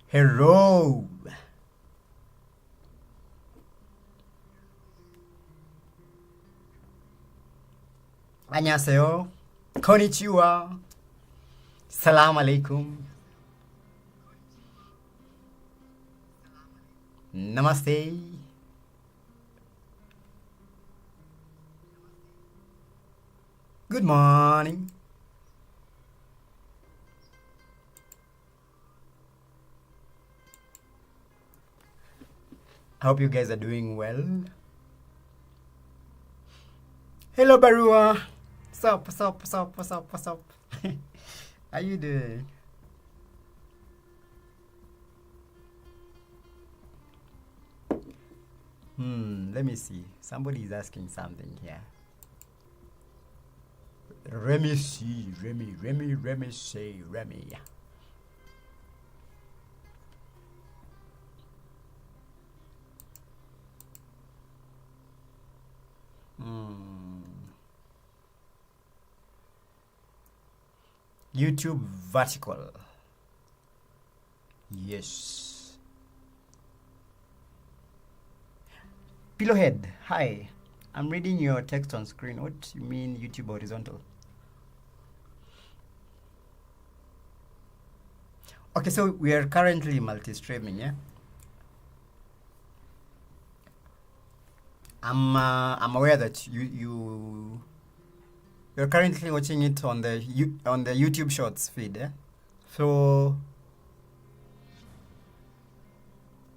Hello. 안녕하세요. konnichiwa. Salam alaikum. Namaste. Good morning. I hope you guys are doing well. Hello, Barua. What's up? What's up? What's up? What's up? What's up? How you doing? Let me see. Somebody is asking something here. Remy see. Remy say. Remy. YouTube vertical. Yes. Pillowhead, hi. I'm reading your text on screen. What do you mean YouTube horizontal? Okay, so we are currently multi-streaming, yeah? I'm aware that you're currently watching it on the YouTube Shorts feed, yeah? So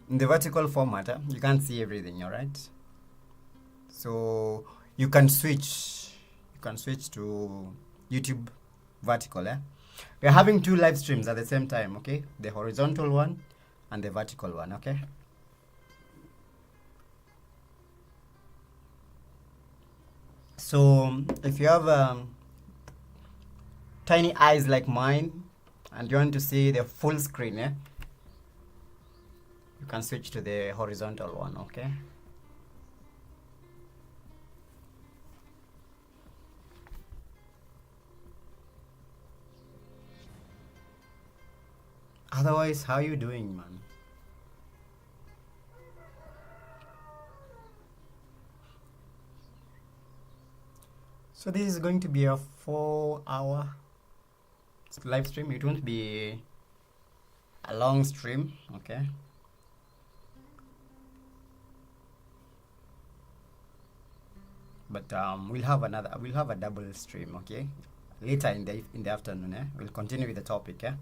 in the vertical format, you can't see everything, all right? So you can switch to YouTube vertical, yeah? We're having two live streams at the same time, okay? The horizontal one and the vertical one, okay? So if you have tiny eyes like mine and you want to see the full screen, yeah, you can switch to the horizontal one, okay? Otherwise, how you doing, man? So this is going to be a 4-hour live stream. It won't be a long stream, okay? But we'll have a double stream, okay? Later in the afternoon, eh? We'll continue with the topic, yeah?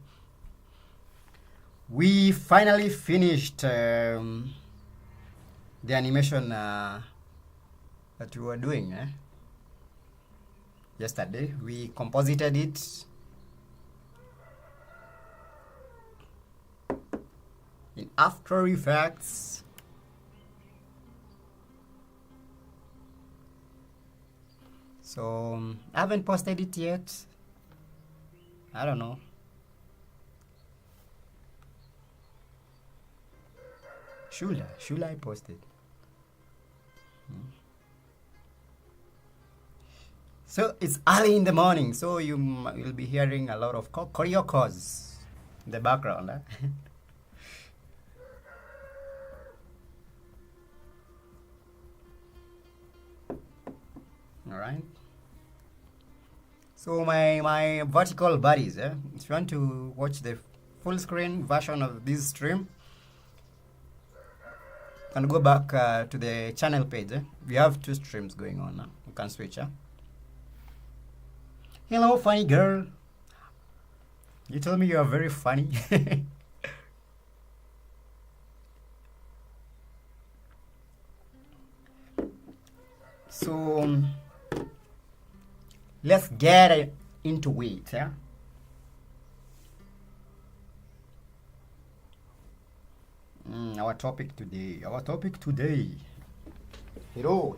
We finally finished the animation that we were doing, eh? Yesterday. We composited it in After Effects. So I haven't posted it yet. I don't know. Should I post it? So it's early in the morning, so you will be hearing a lot of choreocos in the background. Eh? All right. So my vertical buddies, if you want to watch the full screen version of this stream, you can go back to the channel page. We have two streams going on now. You can switch. Hello, funny girl. You told me you are very funny. So let's get into it. Yeah? Our topic today. Hello.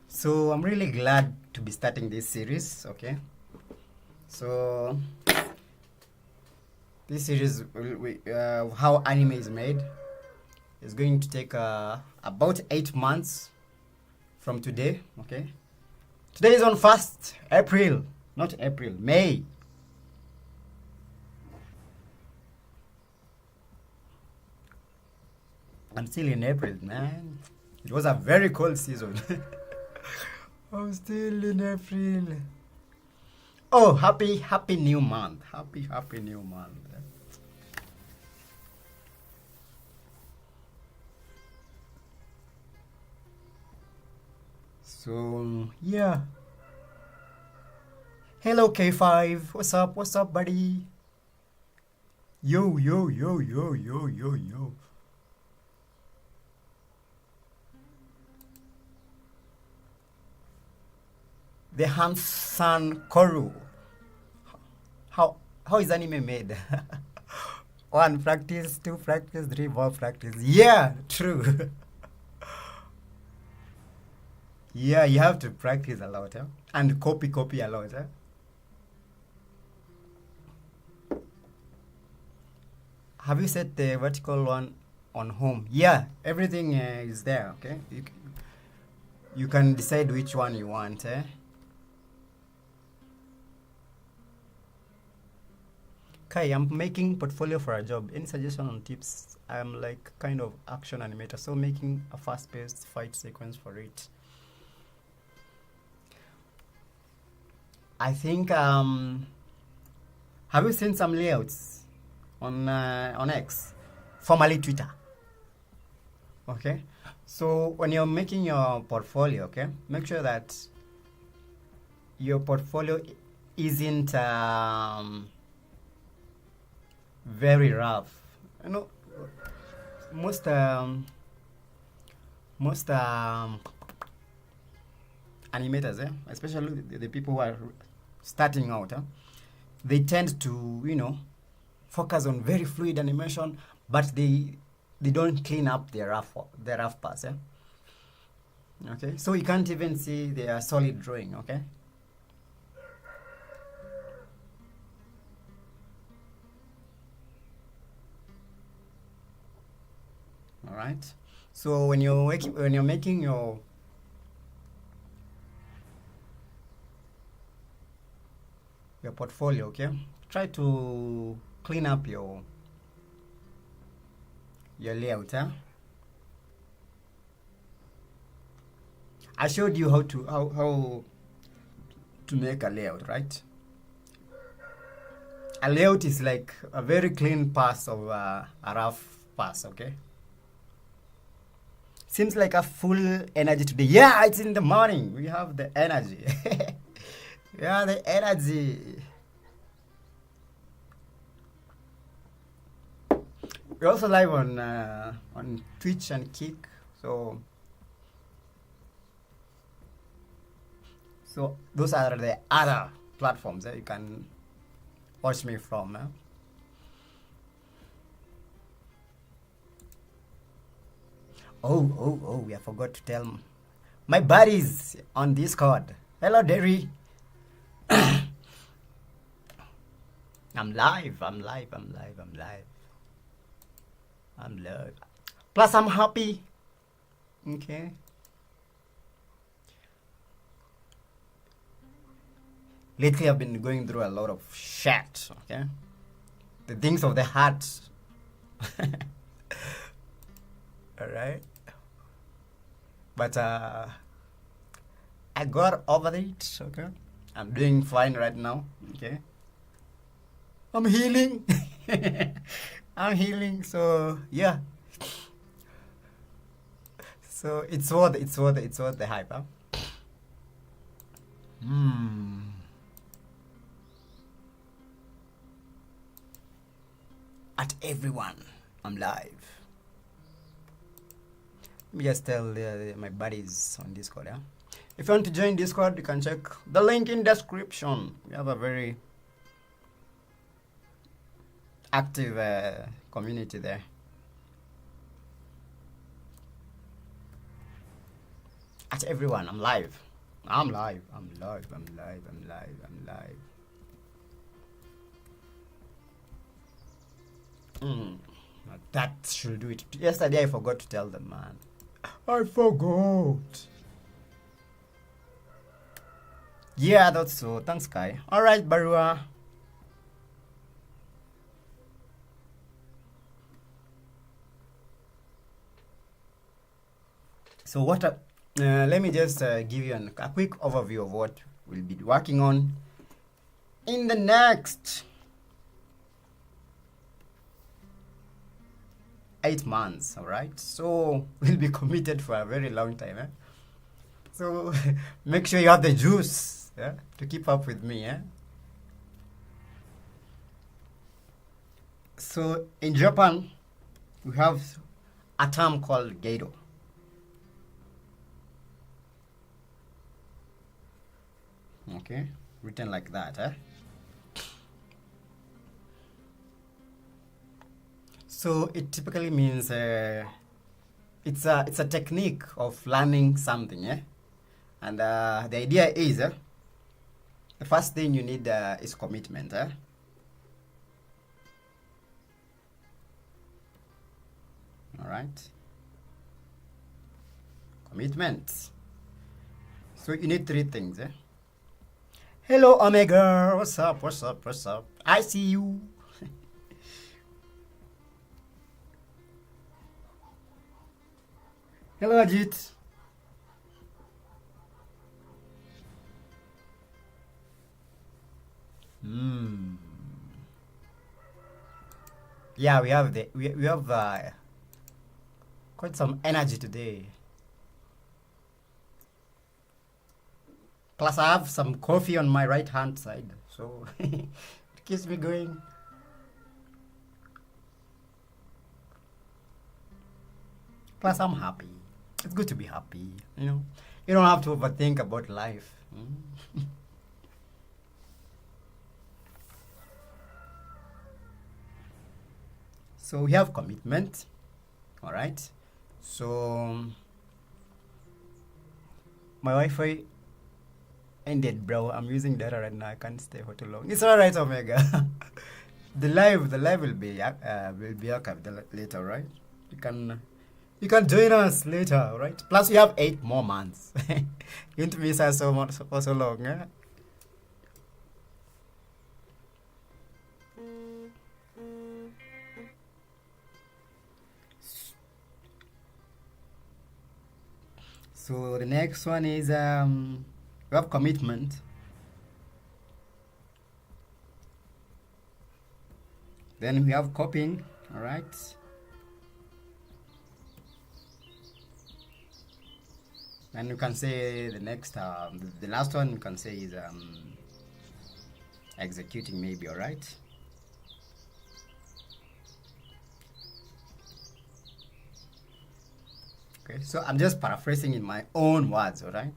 So I'm really glad to be starting this series, okay? So This series, how anime is made, is going to take about 8 months from today. Okay, today is on 1st April, not April, May. I'm still in April, man. It was a very cold season. I'm still in April. Oh, happy new month. Happy new month. So, yeah. Hello, K5. What's up? What's up, buddy? Yo, yo, yo, yo, yo, yo, yo. The Hansan Koru. How is anime made? 1 practice, 2 practice, 3 more practice. Yeah, true. Yeah, you have to practice a lot, and copy a lot. Have you set the vertical one on home? Yeah, everything is there. Okay, you can decide which one you want. Kai, I'm making portfolio for a job. Any suggestion on tips? I'm like kind of action animator, so making a fast-paced fight sequence for it. I think have you seen some layouts on X, formerly Twitter? Okay, so when you're making your portfolio, okay, make sure that your portfolio isn't very rough. You know, most animators, especially the people who are starting out, they tend to, focus on very fluid animation, but they don't clean up their rough parts. Okay, so you can't even see their solid drawing. Okay. All right. So when you're making your portfolio, okay, try to clean up your layout. I showed you how to make a layout, right? A layout is like a very clean pass of a rough pass. Okay. Seems like a full energy today. Yeah, it's in the morning. We have the energy. Yeah, the energy. We're also live on Twitch and Kick. So those are the other platforms that you can watch me from. Oh, I forgot to tell my buddies on Discord. Hello, Derry. I'm live. Plus, I'm happy. Okay. Lately, I've been going through a lot of shit. Okay. The things of the heart. All right. But I got over it. Okay. I'm doing fine right now. Okay. I'm healing. I'm healing. So yeah. So it's worth the hype. Huh? At everyone, I'm live. Let me just tell my buddies on Discord. Yeah? If you want to join Discord, you can check the link in description. We have a very active community there. At everyone, I'm live. I'm live. Mm, that should do it. Yesterday I forgot to tell them, man. I forgot. Yeah, that's so. Thanks, Kai. All right, Barua. So what? Let me just give you a quick overview of what we'll be working on in the next 8 months. All right. So we'll be committed for a very long time. Eh? So make sure you have the juice, yeah, to keep up with me. Eh? So in Japan, we have a term called Geido. Okay, written like that. Eh? So it typically means it's a technique of learning something. Eh? And the idea is the first thing you need is commitment. Eh? All right, commitment. So you need three things. Eh? Hello, Omega. What's up? What's up? What's up? I see you. Hello, Ajit. Hmm. Yeah, we have quite some energy today. Plus, I have some coffee on my right hand side, so it keeps me going. Plus, I'm happy. It's good to be happy. You don't have to overthink about life. So we have commitment. All right. So my Wi-Fi ended, bro. I'm using data right now. I can't stay for too long. It's all right, Omega. the live will be archived later, right? You can you can join us later, right? Plus, we have 8 more months. You won't miss us so much for so long, eh? So the next one is we have commitment. Then we have copying, all right? And you can say the next, the last one you can say is executing, maybe, all right? Okay, so I'm just paraphrasing in my own words, all right?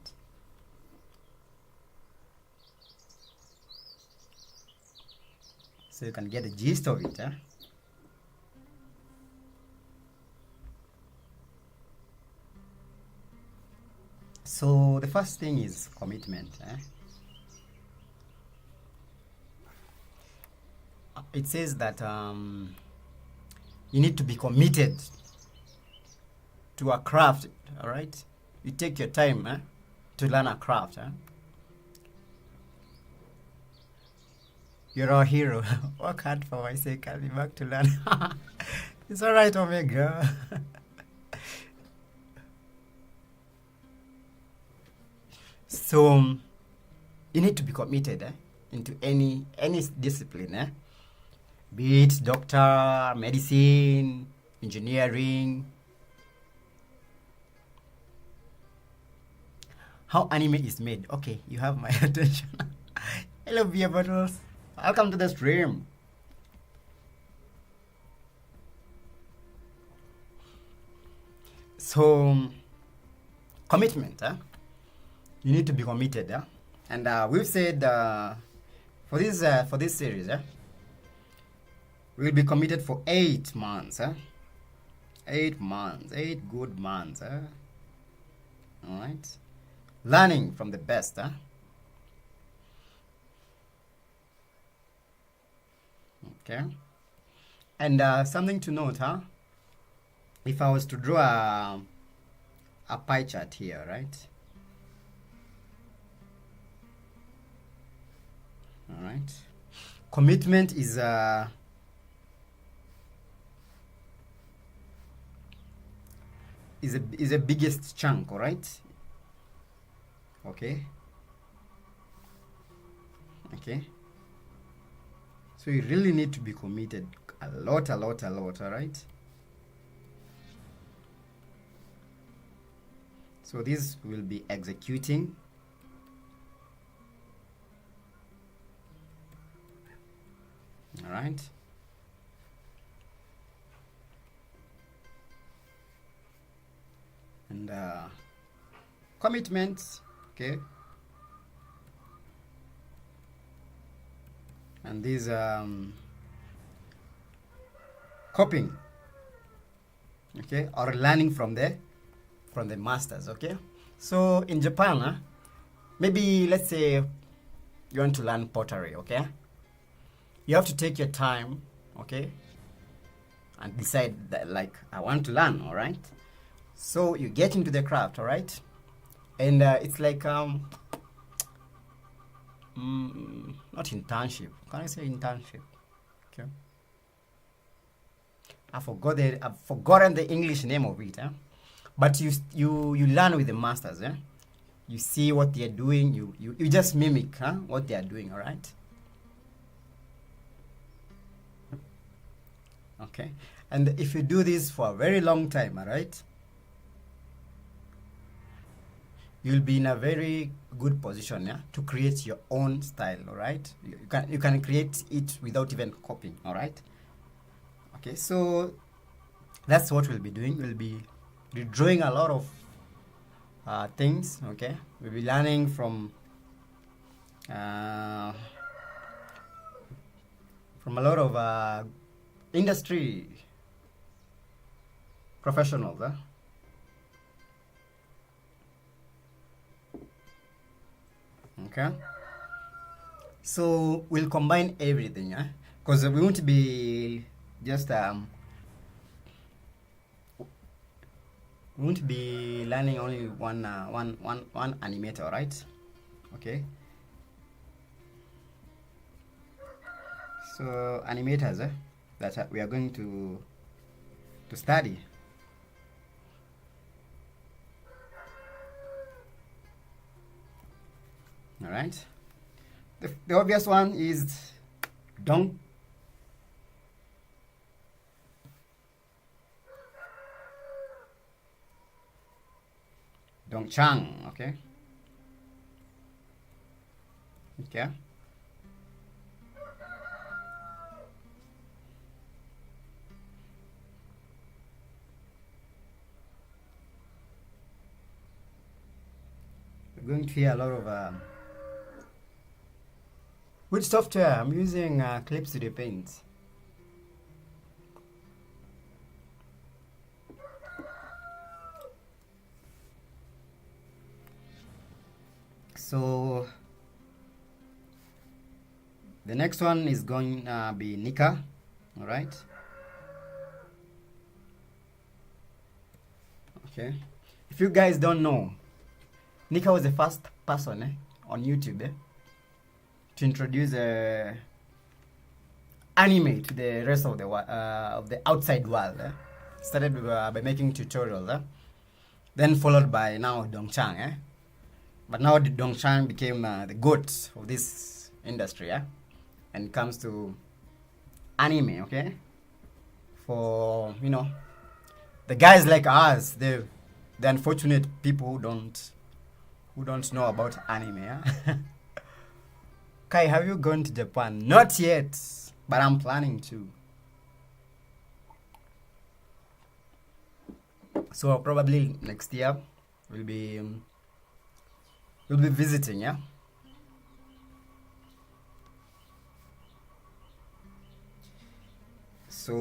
So you can get the gist of it, eh? So the first thing is commitment. Eh? It says that you need to be committed to a craft, all right? You take your time to learn a craft. You're a hero. Work hard for my sake. I'll be back to learn. It's all right, Omega. So you need to be committed into any discipline, be it doctor, medicine, engineering. How anime is made? Okay, you have my attention. Hello, beer bottles. Welcome to the stream. So commitment, you need to be committed, and we've said for this series, we'll be committed for 8 months, 8 months, 8 good months, all right, learning from the best, okay, And something to note, if I was to draw a pie chart here, right? All right. Commitment is the biggest chunk, all right? Okay. Okay. So you really need to be committed a lot, all right? So this will be executing. All right. And commitments, okay. And these copying, okay, or learning from the masters, okay. So in Japan, maybe let's say you want to learn pottery, okay. You have to take your time, okay, and decide that, like, I want to learn, all right. So you get into the craft, all right, and it's like not internship. Can I say internship? Okay. I've forgotten the English name of it, but you learn with the masters, You see what they're doing. You just mimic, what they are doing, all right. Okay, and if you do this for a very long time, all right, you'll be in a very good position, to create your own style, all right. You can create it without even copying, all right. Okay, so that's what we'll be doing. We'll be drawing a lot of things, okay. We'll be learning from a lot of industry professionals, okay. So we'll combine everything, because we won't be just we won't be learning only one animator, right? Okay. So animators, that we are going to study. All right. The obvious one is Dongchang, okay. Okay. We're going to hear a lot of which software? I'm using Clips to the Paint. So the next one is going to be Nika, all right. Okay. If you guys don't know, Nika was the first person on YouTube to introduce anime to the rest of the outside world. Started by making tutorials, then followed by now Dongchang. But now the Dongchang became the goat of this industry, and it comes to anime, okay. For the guys like us, the unfortunate people who don't know about anime. Kai, have you gone to Japan? Not yet, but I'm planning to. So probably next year we'll be visiting, yeah. So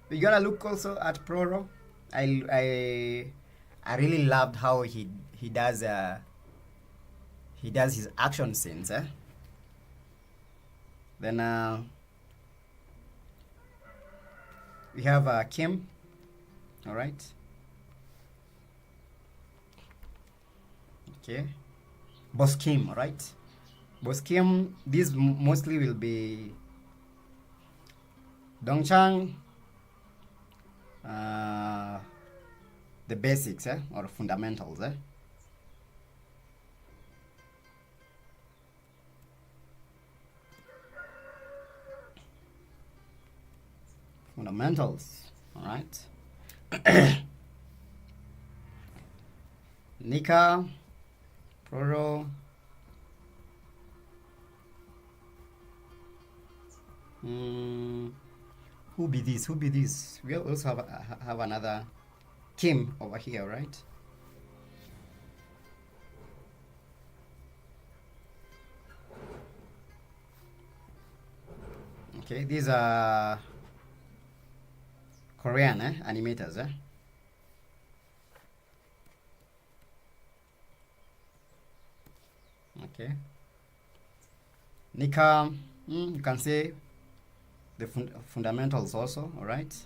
we're gonna look also at Proro. I really loved how he does his action scenes, Then We have Kim. All right. Okay. Bos Kim. All right. Bos Kim. These mostly will be Dongchang. The basics, or fundamentals, fundamentals. All right. Nika, Proro. Who be this? Who be this? We also have another Kim over here, right? Okay, these are Korean animators. Okay. Nika, you can say the fundamentals also, all right?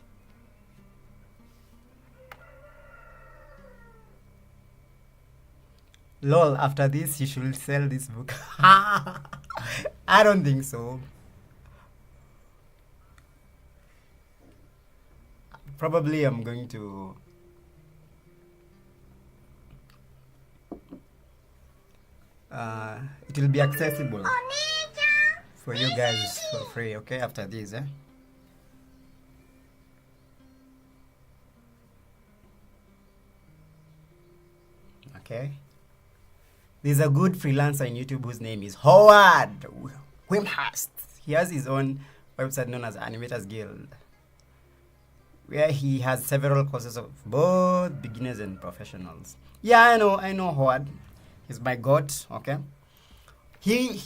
Lol, after this, you should sell this book. I don't think so. Probably I'm going to... it will be accessible for you guys for free, okay, after this, Okay. There's a good freelancer in YouTube whose name is Howard Wimhurst. He has his own website known as Animators Guild, where he has several courses of both beginners and professionals. Yeah, I know Howard. He's my god, okay? He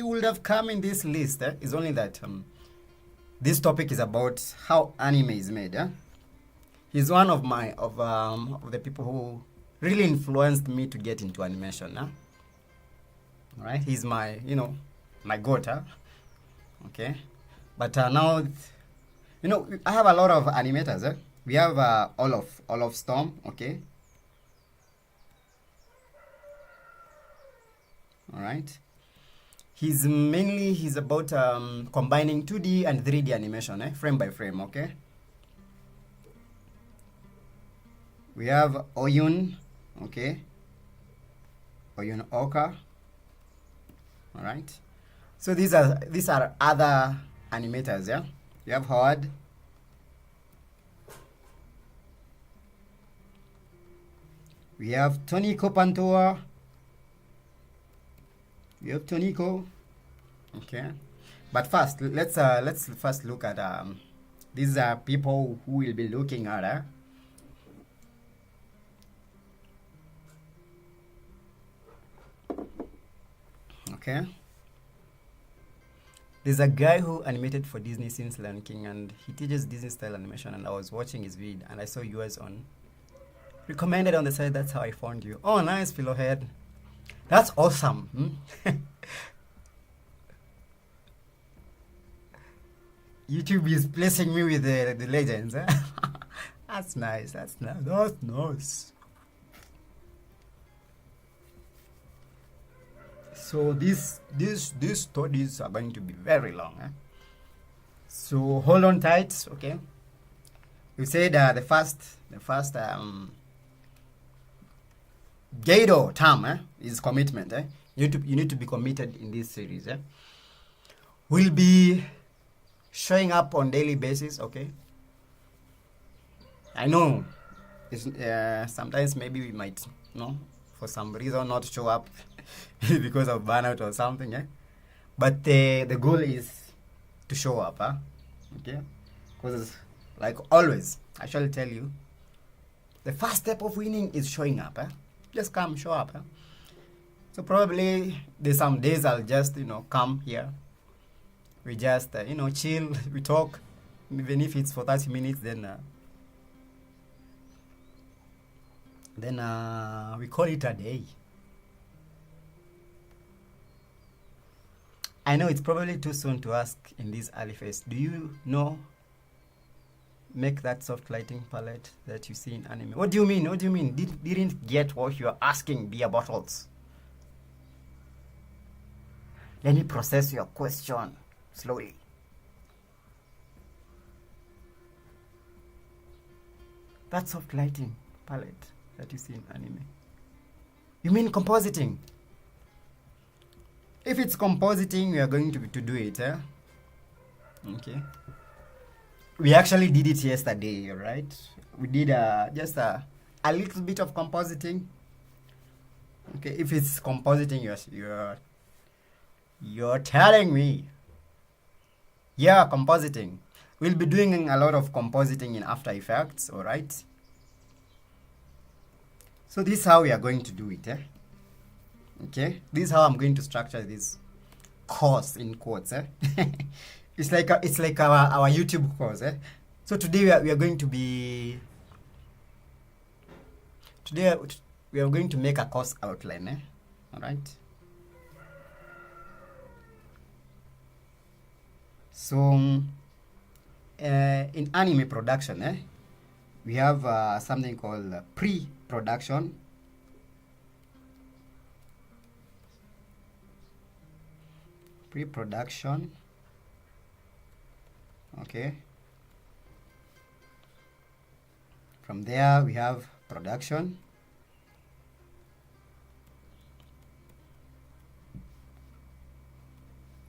would have come in this list. It's only that this topic is about how anime is made. He's one of the people who really influenced me to get into animation. All right, he's my my goat. Okay, but now I have a lot of animators. We have all of Storm. Okay. All right. He's about combining 2D and 3D animation, frame by frame, okay? We have Oyun, okay? Oyun Oka. All right. So these are other animators, yeah? You have Howard. We have Toniko Pantoa. We have Toniko. Okay. But first, let's first look at these are people who will be looking at Okay. There's a guy who animated for Disney since Lion King, and he teaches Disney style animation, and I was watching his vid and I saw yours on recommended on the site. That's how I found you. Oh, nice, Pillowhead. That's awesome. YouTube is placing me with the legends. That's nice. That's nice. That's nice. So these studies are going to be very long. So hold on tight, okay? You said the first Gado term is commitment. You need to be committed in this series. We'll be showing up on daily basis, okay? I know it's, sometimes maybe we might, for some reason not show up because of burnout or something, but the goal is to show up, okay? Because like always, I shall tell you, the first step of winning is showing up. Just come, show up. So probably there's some days I'll just come here. We just chill, we talk, even if it's for 30 minutes. Then we call it a day. I know it's probably too soon to ask in this early phase. Do you know make that soft lighting palette that you see in anime. What do you mean? What do you mean? Didn't get what you're asking, beer bottles. Let me process your question slowly. That soft lighting palette that you see in anime. You mean compositing? If it's compositing, we are going to do it, eh? Okay. We actually did it yesterday, right? We did just a little bit of compositing. Okay, if it's compositing, you're telling me. Yeah, compositing. We'll be doing a lot of compositing in After Effects, all right? So this is how we are going to do it, eh? Okay, this is how I'm going to structure this course in quotes, eh? It's like our YouTube course, eh? So today we are going to be we are going to make a course outline, eh? All right. So in anime production, eh, we have something called pre-production. Pre-production. Okay. From there we have production.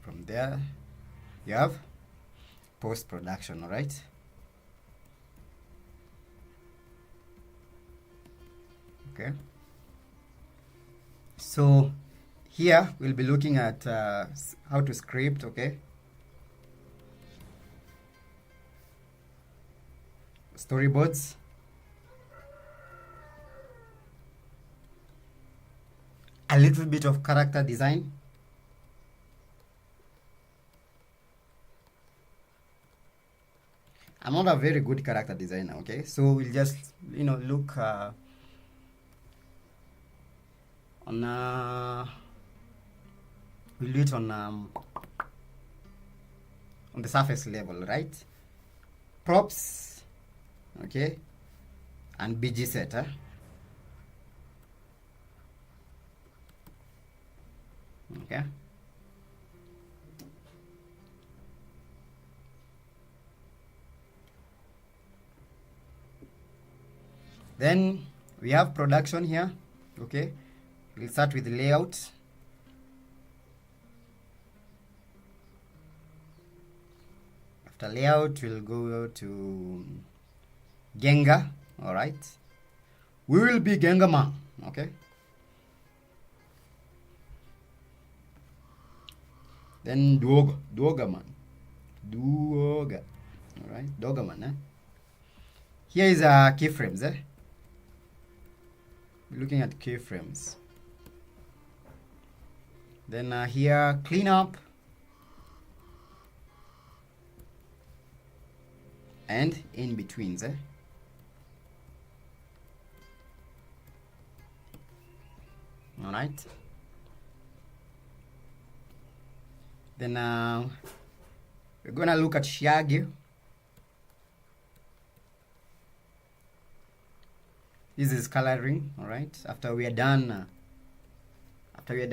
From there you have post-production, all right? Okay. So here we'll be looking at how to script, okay? Storyboards. A little bit of character design. I'm not a very good character designer, okay? So we'll just, look on we'll do it on the surface level, right? Props, okay, and BG set, huh? Okay. Then we have production here, okay? We'll start with the layout. After layout, we'll go to Genga, all right? We will be Genga man, okay? Then Doga man, all right? Doga man, eh? Here is keyframes, eh? We're looking at keyframes. Then here, cleanup. And in betweens, eh? All right. Then we're gonna look at Shaggy. This is coloring, all right. After we are done, clean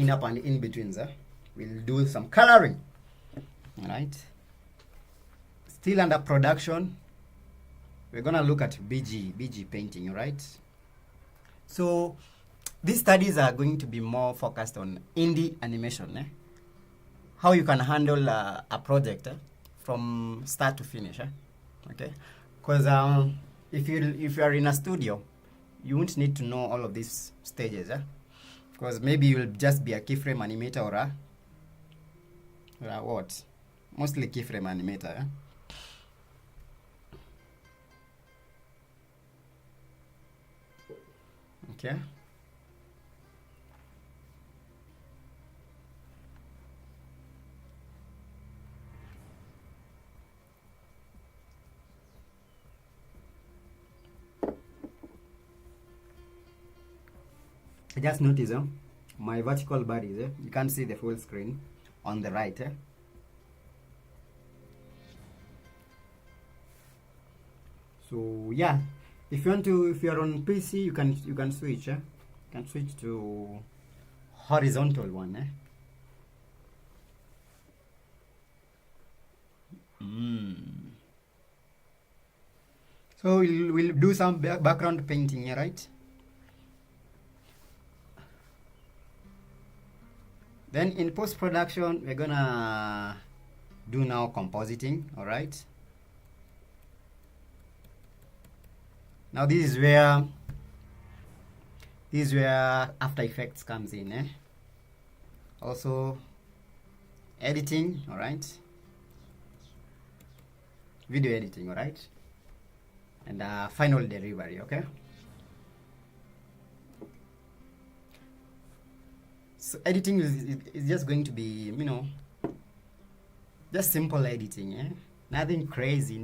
up and in betweens, we'll do some coloring, all right. Still under production, we're gonna look at BG painting, all right. So these studies are going to be more focused on indie animation, eh? How you can handle a project from start to finish, eh? Okay, because if you are in a studio, you won't need to know all of these stages, because maybe you'll just be a keyframe animator or a what? Mostly keyframe animator, Okay. Just notice my vertical bar is you can't see the full screen on the right. So yeah, if you want to, if you're on PC, you can switch. You can switch to horizontal one. So we'll do some background painting here, right? Then in post-production, we're gonna do now compositing, all right? Now this is where After Effects comes in, Also editing, all right? Video editing, all right? And final delivery, okay? So editing is just going to be, just simple editing, Nothing crazy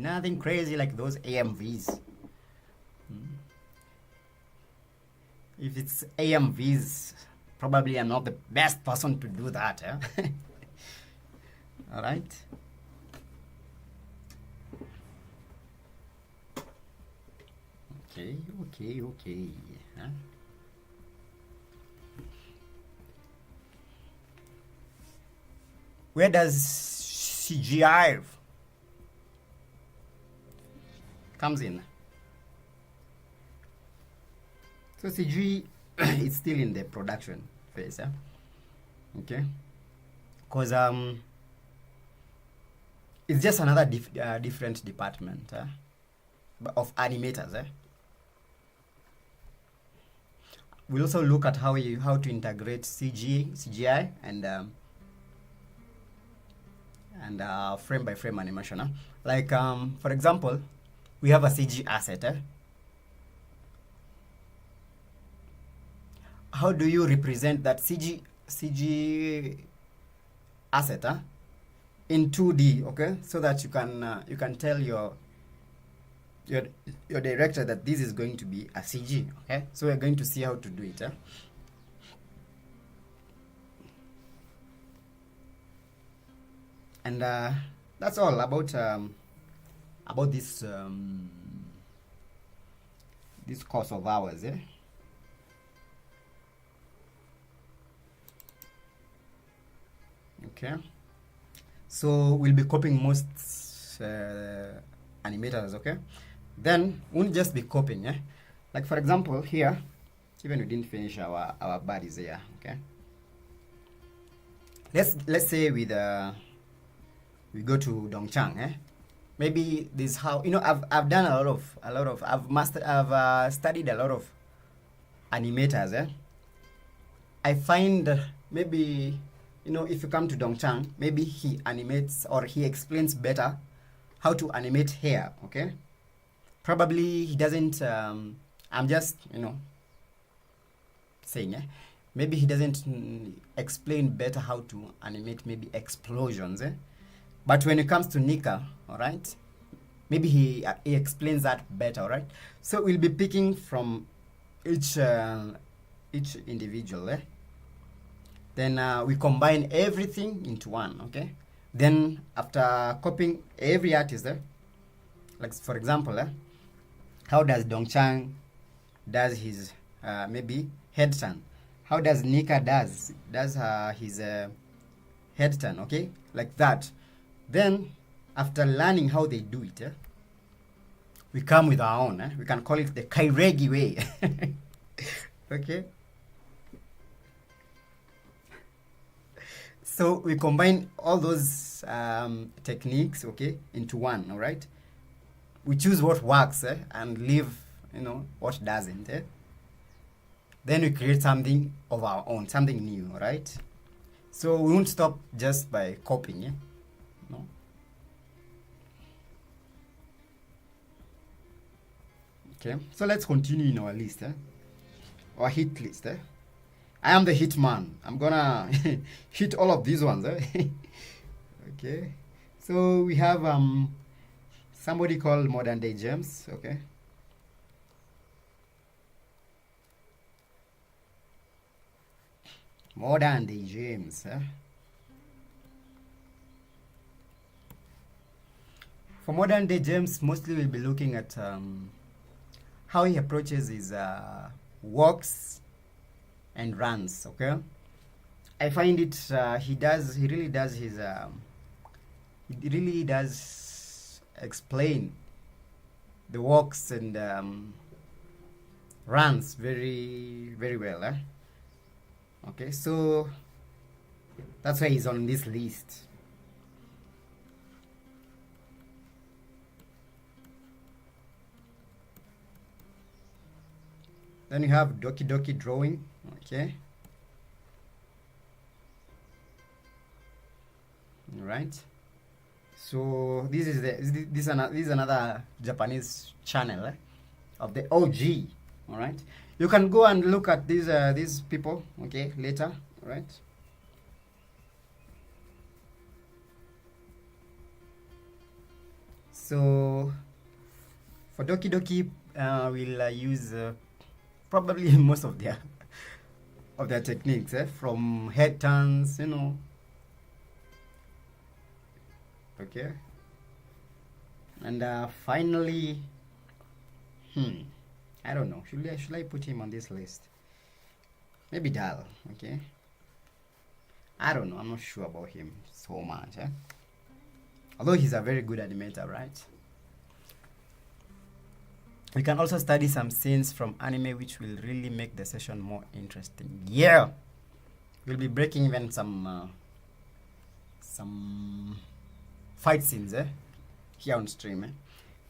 like those AMVs. If it's AMVs, probably I'm not the best person to do that, All right. Okay. Where does CGI comes in? So CG is still in the production phase, okay? Because it's just another different department of animators. We'll also look at how to integrate CGI and frame by frame animation. Like for example, we have a CG asset. How do you represent that CG asset in 2D? Okay, so that you can tell your director that this is going to be a CG. Okay, so we're going to see how to do it. And that's all about this this course of ours. Okay, so we'll be copying most animators. Okay, then won't just be copying. Like for example here, even we didn't finish our bodies here. Okay, let's say with we go to Dongchang. Maybe this how I've done a lot of I've studied a lot of animators. I find maybe if you come to Dongchang, maybe he animates or he explains better how to animate hair. Okay, probably he doesn't. I'm just saying. Maybe he doesn't explain better how to animate maybe explosions. But when it comes to Nika, all right, maybe he explains that better, all right. So we'll be picking from each individual. Then we combine everything into one. Okay. Then after copying every artist, like for example, how does Dongchang does his maybe head turn? How does Nika does his head turn? Okay, like that. Then after learning how they do it, we come with our own. We can call it the Kairegi way. Okay. So we combine all those techniques, okay, into one. All right. We choose what works and leave, what doesn't. Then we create something of our own, something new. All right. So we won't stop just by copying. No. Okay. So let's continue in our list. Our hit list. I am the hit man. I'm gonna hit all of these ones. Okay. So we have somebody called Modern Day James. Okay. Modern Day James. For modern day James, mostly we'll be looking at how he approaches his walks and runs. Okay, I find it he really does explain the walks and runs very very well. Okay, so that's why he's on this list. Then you have Doki Doki Drawing. Okay, all right. So this is another Japanese channel of the OG. All right, you can go and look at these people. Okay, later. All right. So for Doki Doki, we'll use probably most of their techniques, from head turns, Okay, and finally, I don't know. Should I put him on this list? Maybe Darl. Okay. I don't know. I'm not sure about him so much. Although he's a very good animator, right? We can also study some scenes from anime, which will really make the session more interesting. Yeah, we'll be breaking even some fight scenes here on stream.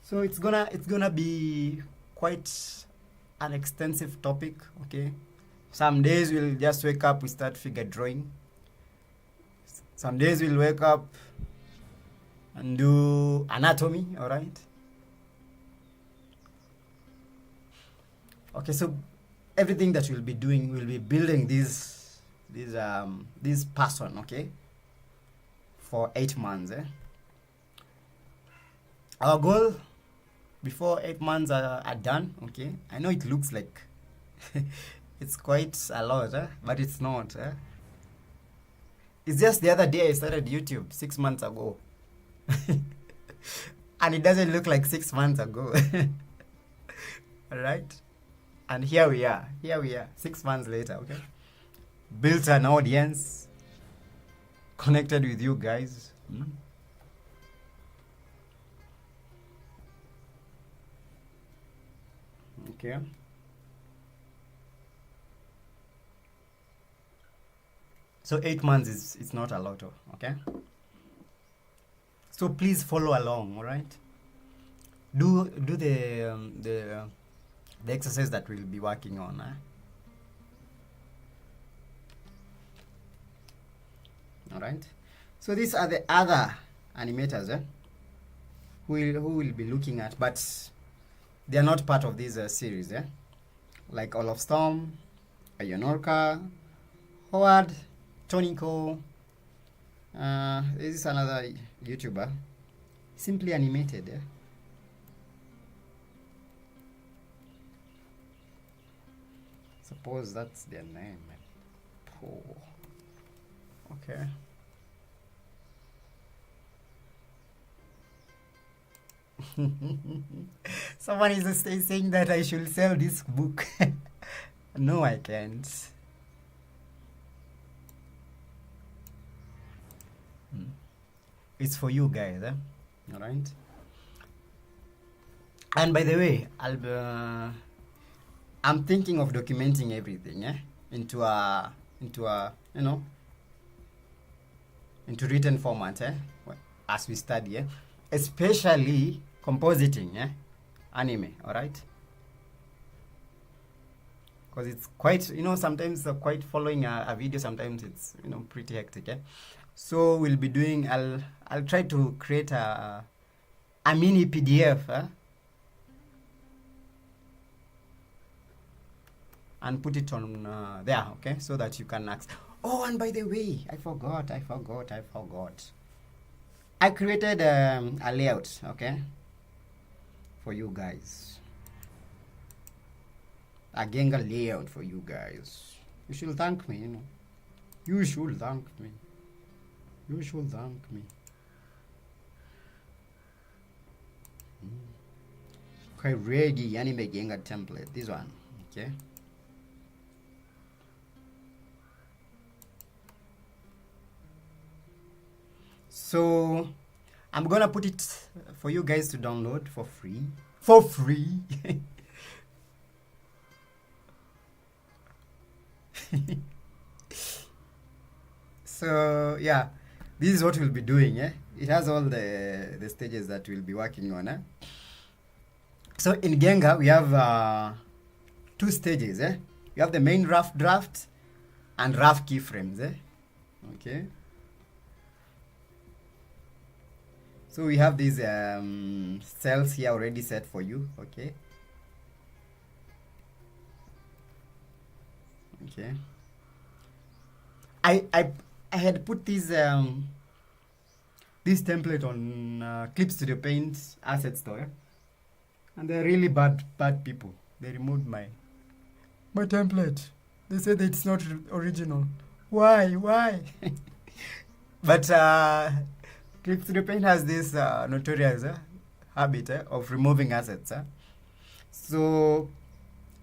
So it's gonna be quite an extensive topic. Okay, some days we'll just wake up, we start figure drawing. Some days we'll wake up and do anatomy. All right. Okay, so everything that we'll be doing, we'll be building this person, okay, for 8 months. Our goal before 8 months are done, okay. I know it looks like it's quite a lot, but it's not. It's just the other day I started YouTube 6 months ago, and it doesn't look like 6 months ago. All right. And here we are 6 months later. Okay, built an audience, connected with you guys. Okay, so 8 months it's not a lot of, okay, so please follow along. All right, do the exercise that we'll be working on. All right. So these are the other animators who will be looking at, but they are not part of this series. Like Olaf Storm, Ayonorka, Howard, Tonico. This is another YouTuber, Simply Animated. Suppose that's their name. Oh. Okay. Someone is saying that I should sell this book. No, I can't. It's for you guys, all right? And by the way, I'm thinking of documenting everything into written format as we study, especially compositing anime. All right, because it's quite, sometimes quite following a video, sometimes it's pretty hectic. So we'll be doing, I'll try to create a mini PDF and put it on there, okay, so that you can access. Oh, and by the way, I forgot. I created a layout, okay, for you guys. A Genga layout for you guys. You should thank me, You should thank me. quite ready anime Genga template, this one. Okay, so I'm gonna put it for you guys to download for free. For free. So yeah, this is what we'll be doing. It has all the stages that we'll be working on. So in Genga we have two stages. We have the main rough draft and rough keyframes. Okay. So we have these cells here already set for you. Okay. Okay. I had put this template on Clip Studio Paint asset store, and they're really bad people. They removed my template. They said that it's not original. Why? But Clip Studio Paint has this notorious habit of removing assets. So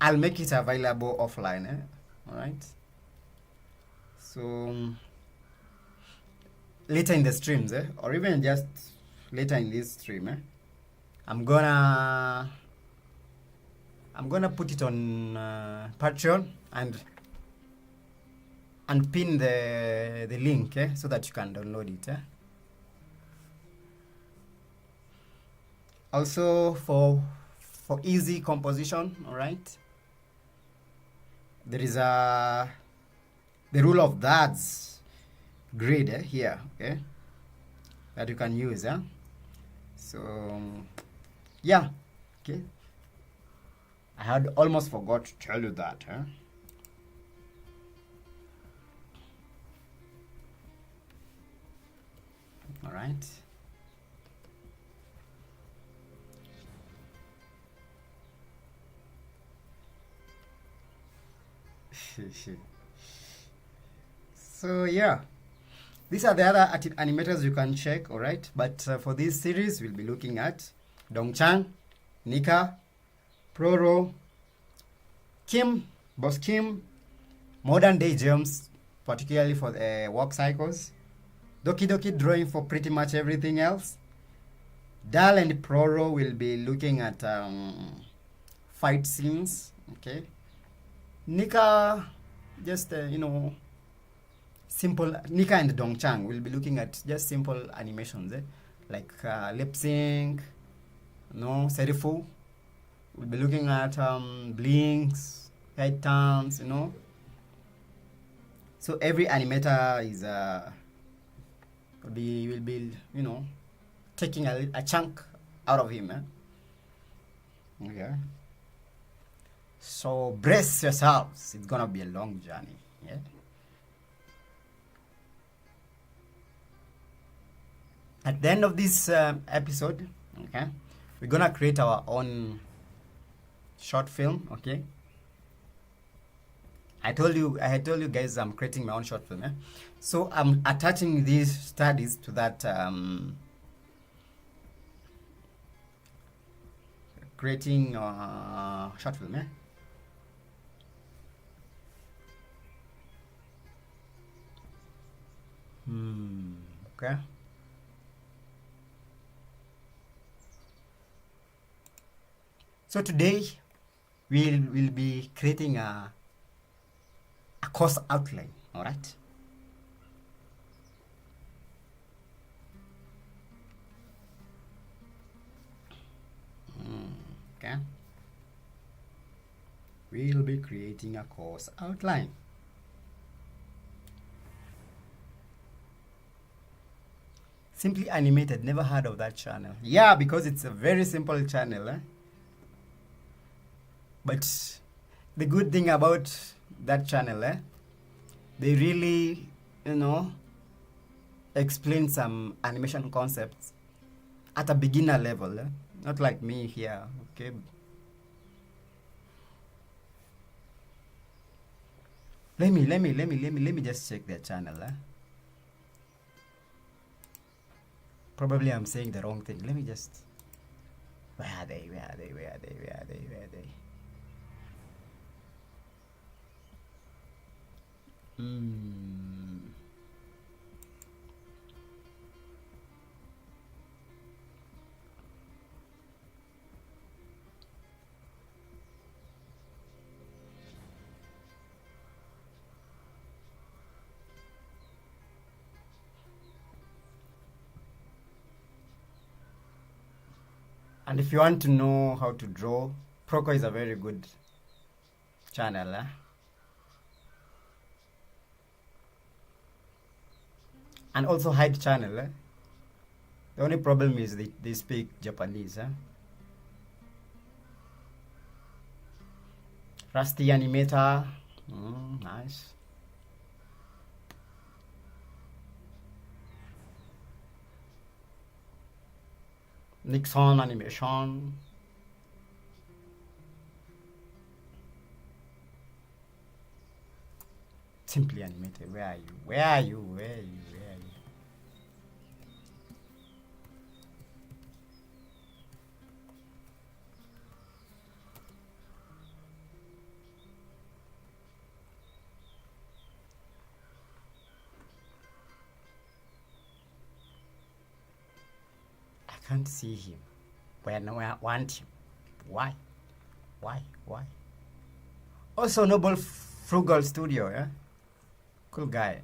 I'll make it available offline. All right. So later in the streams, or even just later in this stream, I'm gonna put it on Patreon and pin the link so that you can download it. Also for easy composition, all right. There is the rule of thirds grid here, okay, that you can use. So yeah, okay. I had almost forgot to tell you that. All right. So yeah, these are the other animators you can check, all right. But for this series, we'll be looking at Dongchang, Nika, Proro, Kim, Bos Kim, Modern Day Gems, particularly for the work cycles, Doki Doki drawing for pretty much everything else. Darl and Proro will be looking at fight scenes, okay. Nika, just simple. Nika and Dongchang will be looking at just simple animations, like lip sync, serifu. We'll be looking at blinks, head turns, So every animator is will be taking a chunk out of him. Okay. So brace yourselves. It's gonna be a long journey. Yeah. At the end of this episode, okay, we're gonna create our own short film. Okay. I had told you guys I'm creating my own short film. So I'm attaching these studies to that creating short film. Okay. So today we'll be creating a course outline, all right? Okay. We'll be creating a course outline. Simply Animated, never heard of that channel. Yeah, because it's a very simple channel. But the good thing about that channel, they really, explain some animation concepts at a beginner level. Not like me here, okay? Let me just check their channel. Probably I'm saying the wrong thing. Let me just Where are they? Where are they? Where are they? Where are they? Where are they? And if you want to know how to draw, Proro is a very good channel. And also hide channel. The only problem is they speak Japanese. Rusty animator. Nice. Nixon animation. Simply animated. Where are you? Where are you? Where are you? Where are you? I can't see him. Where I want him. Why? Why? Why? Also, Noble Frugal Studio, yeah? Cool guy.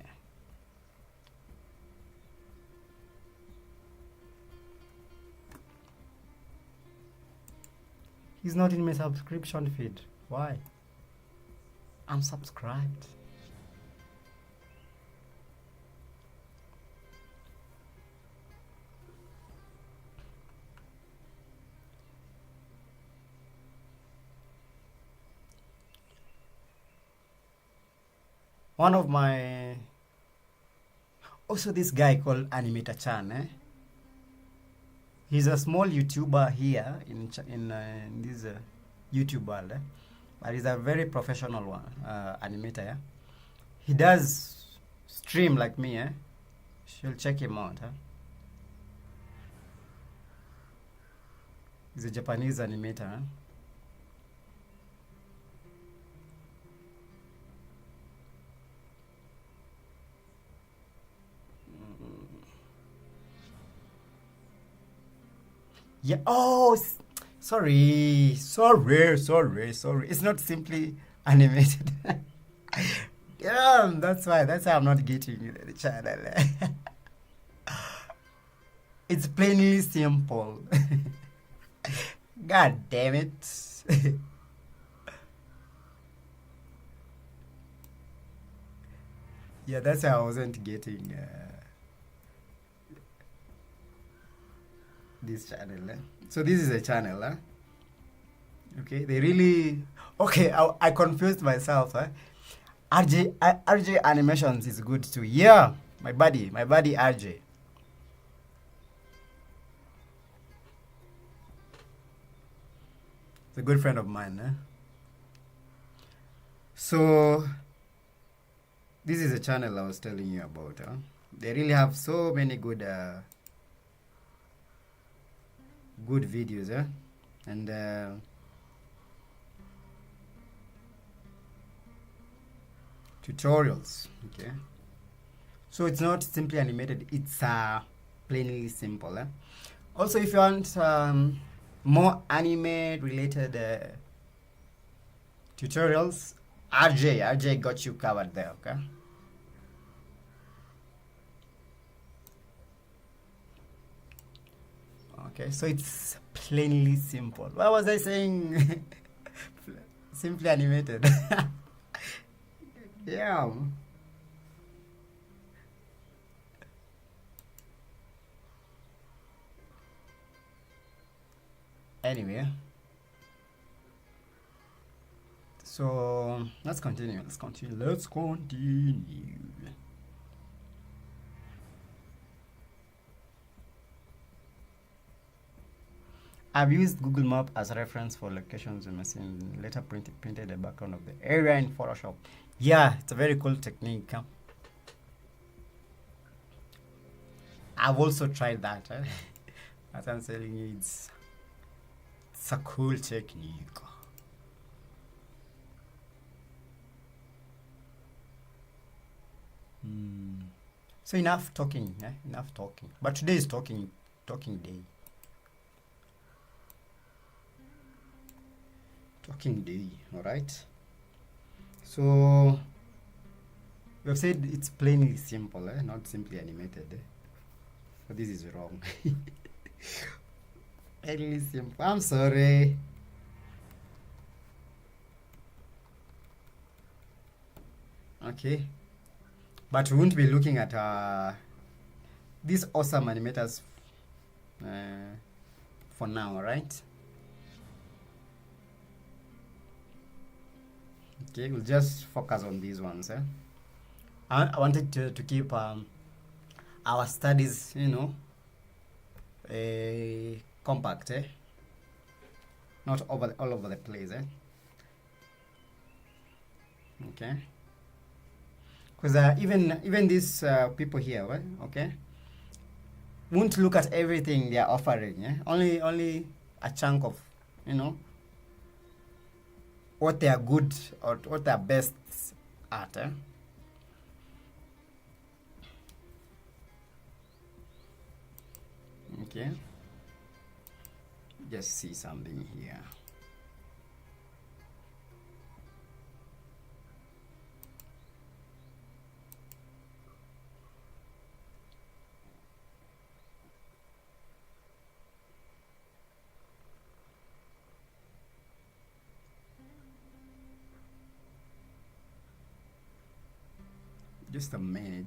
He's not in my subscription feed. Why? I'm subscribed. One of my... Also this guy called Animator Chan, He's a small YouTuber here in this YouTube world, but he's a very professional one, animator, He does stream like me, She'll check him out, He's a Japanese animator, Yeah. Oh, sorry. It's not simply animated. Yeah, that's why. That's why I'm not getting the channel. It's plainly simple. God damn it. Yeah, that's why I wasn't getting this channel. So this is a channel. Okay, they really... Okay, I confused myself. RJ Animations is good too. Yeah, my buddy RJ. It's a good friend of mine. So this is a channel I was telling you about. They really have so many good videos, and tutorials. Okay, so it's not simply animated, it's plainly simple. Also, if you want more anime related tutorials, RJ got you covered there. Okay, okay, so it's plainly simple. What was I saying? Simply animated. Yeah. Anyway, so let's continue. I've used Google Map as a reference for locations in my scene. Later printed the background of the area in Photoshop. Yeah, it's a very cool technique. I've also tried that. As I'm telling you, It's a cool technique. So enough talking, enough talking. But today is talking day. Talking day, alright? So we have said it's plainly simple, not simply animated. But this is wrong. Very simple. I'm sorry. Okay. But we won't be looking at these awesome animators for now, right? Okay, we'll just focus on these ones. I wanted to keep our studies, compact, not all over the place. Okay. Because even these people here, right? Okay, won't look at everything they are offering. Only a chunk of, what they are good or what they are best at. Okay, just see something here. Just a minute.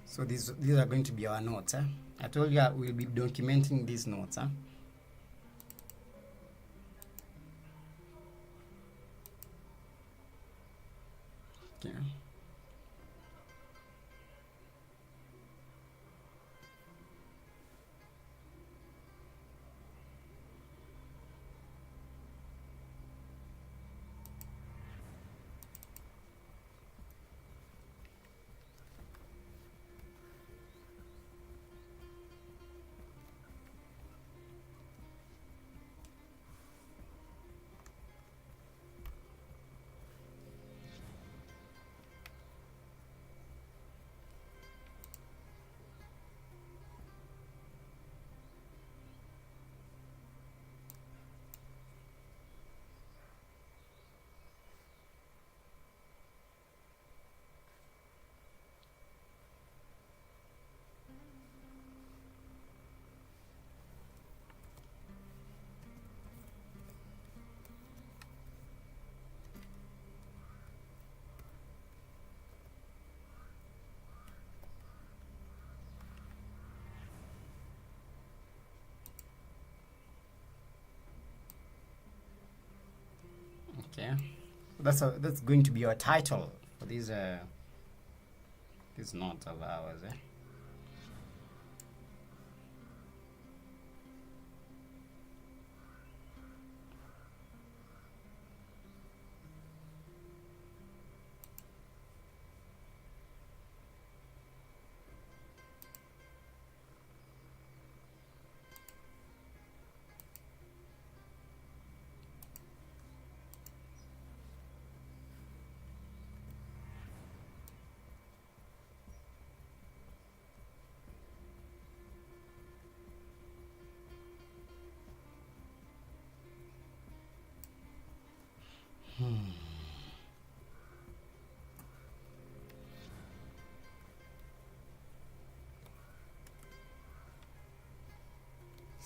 So these are going to be our notes. I told you we'll be documenting these notes. Okay. Okay, that's going to be our title for these notes of ours.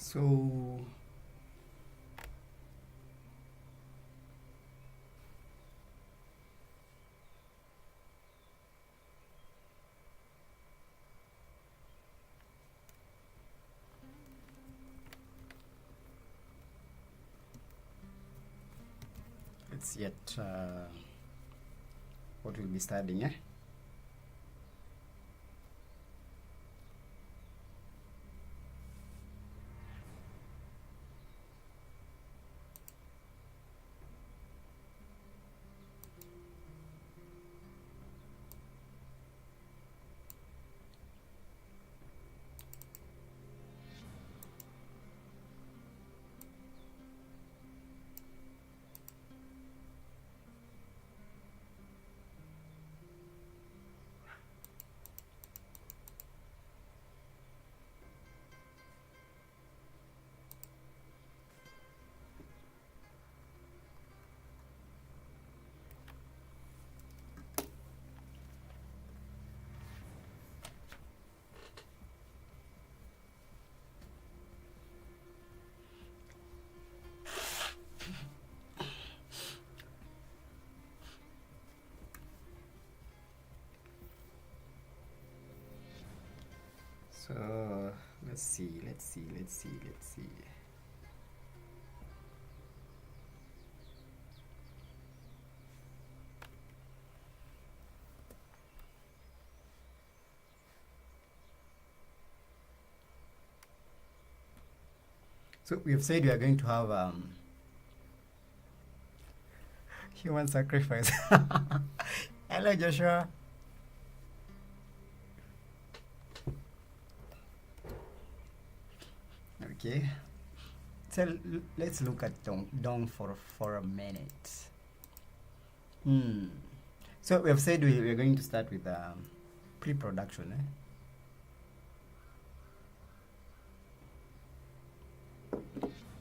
So let's yet what we'll be studying. Eh? So let's see. So we have said we are going to have human sacrifice. Hello, Joshua. Okay. So let's look at Dong for a minute. So we have said we are going to start with pre-production.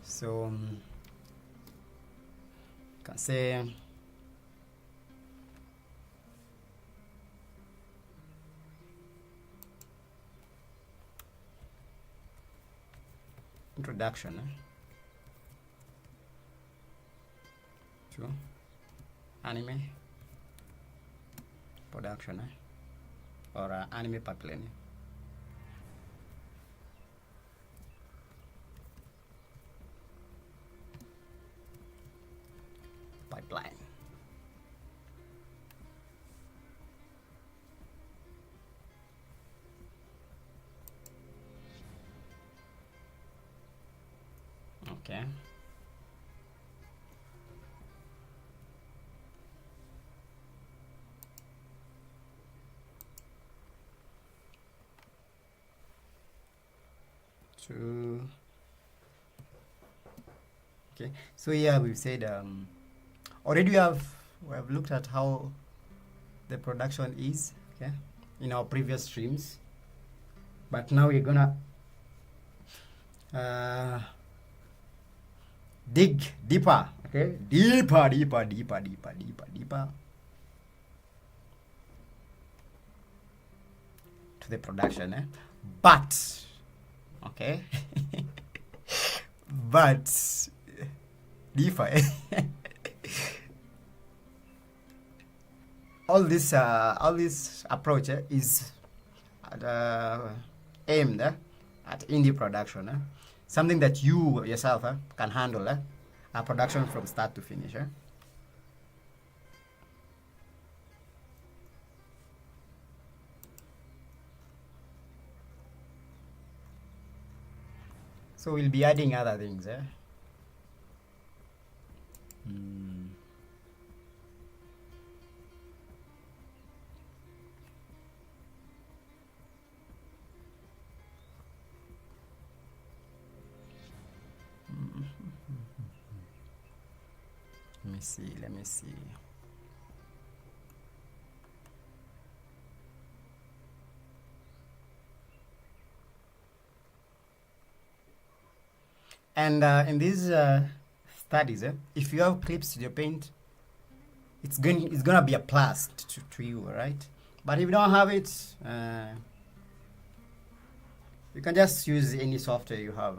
So can say introduction to anime production or anime pipeline. Okay. Okay, so yeah, we've said already we have looked at how the production is, okay, in our previous streams, but now we're gonna dig deeper, okay, deeper to the production, but okay. But deeper. all this approach is aimed at indie production, something that you yourself can handle, a production from start to finish. So we'll be adding other things. Let me see. And in these studies, if you have Clip Studio Paint, it's gonna be a plus to you, right? But if you don't have it, you can just use any software you have.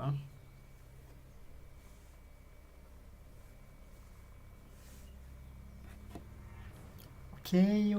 Okay.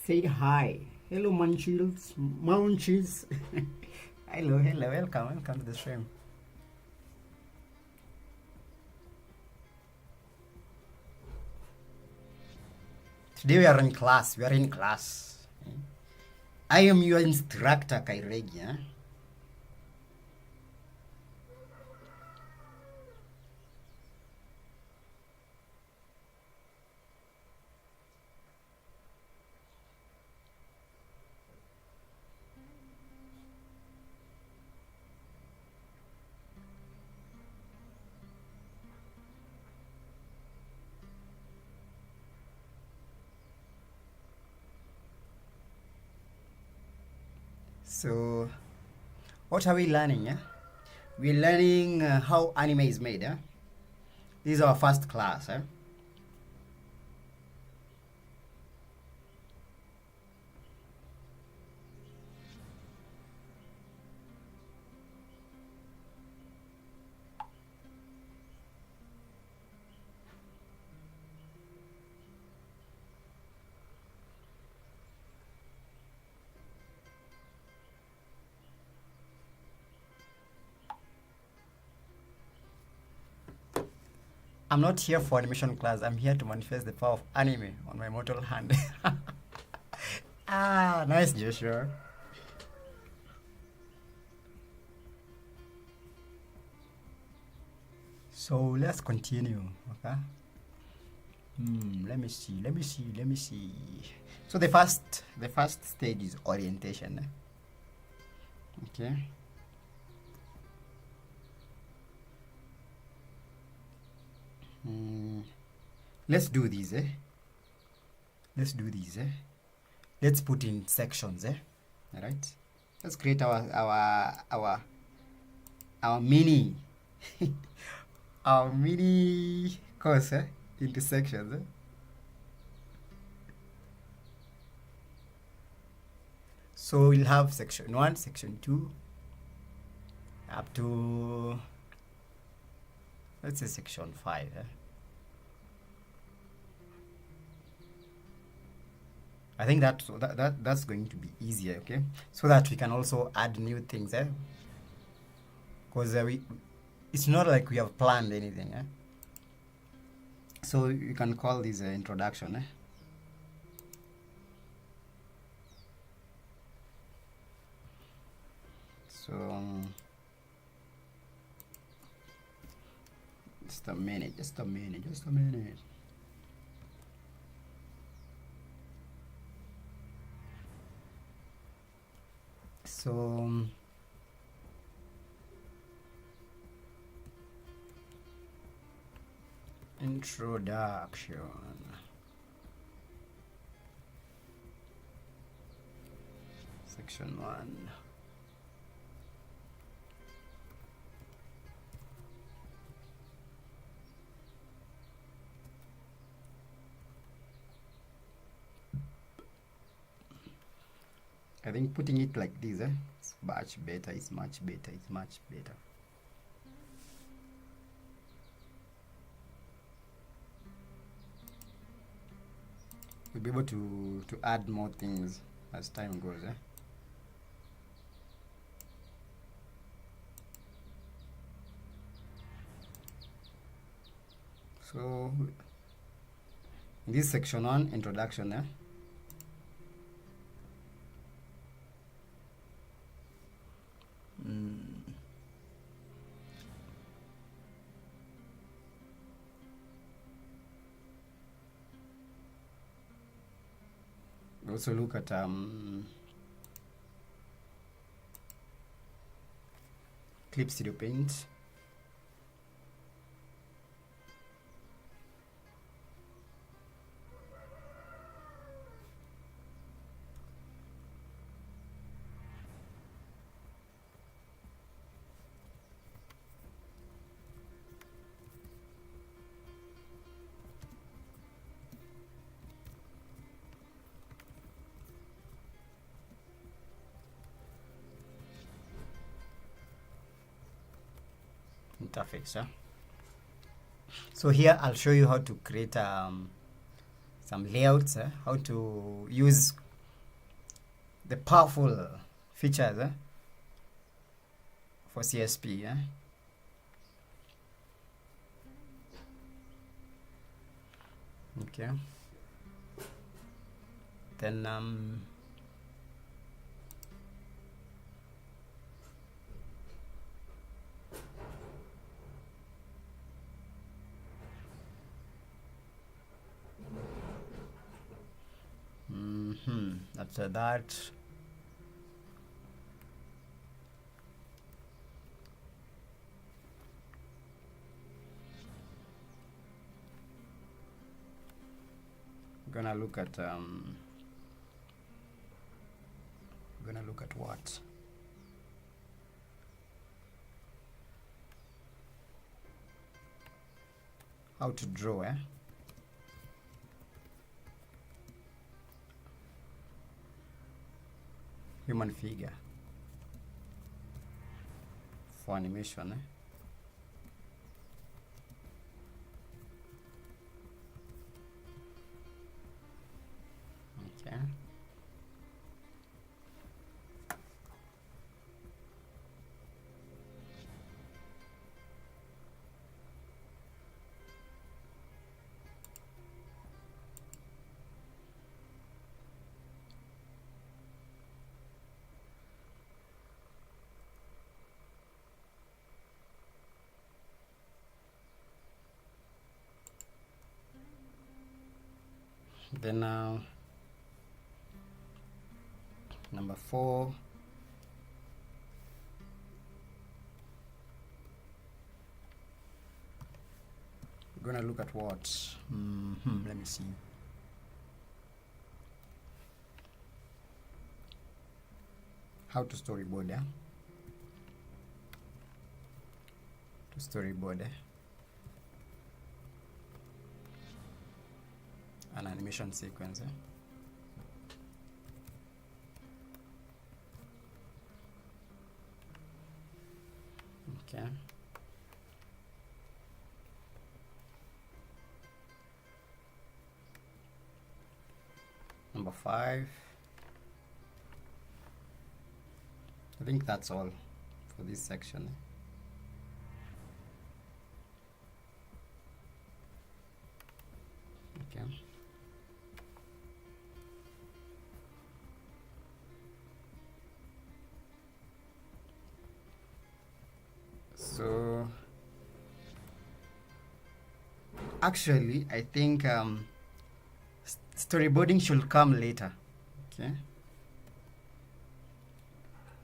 Say hi. Hello, Munchies. Munchies. Hello, hello. Welcome to the stream. Today we are in class. I am your instructor, Kairegi. So, what are we learning? We're learning how anime is made. This is our first class. I'm not here for animation class. I'm here to manifest the power of anime on my mortal hand. Ah, nice, Joshua. So let's continue, okay? Let me see. So the first stage is orientation. Okay. Let's do these. Let's put in sections. All right. Let's create our mini our mini course into sections. So we'll have section 1, section 2, up to, let's say, section 5. I think that's going to be easier, okay? So that we can also add new things, because it's not like we have planned anything, So you can call this introduction, So just a minute. So introduction. Section 1. I think putting it like this, it's much better. We'll be able to add more things as time goes. So this section 1, introduction. Also look at Clip Studio Paint. Interface. So here I'll show you how to create some layouts, how to use the powerful features for CSP. Okay. Then after that, gonna look at what? How to draw, human figure for animation. Okay. Then number 4, we're gonna look at what? Let me see. How to storyboard, To storyboard, an animation sequence, Okay. Number 5. I think that's all for this section. Okay. So actually, I think storyboarding should come later. Okay.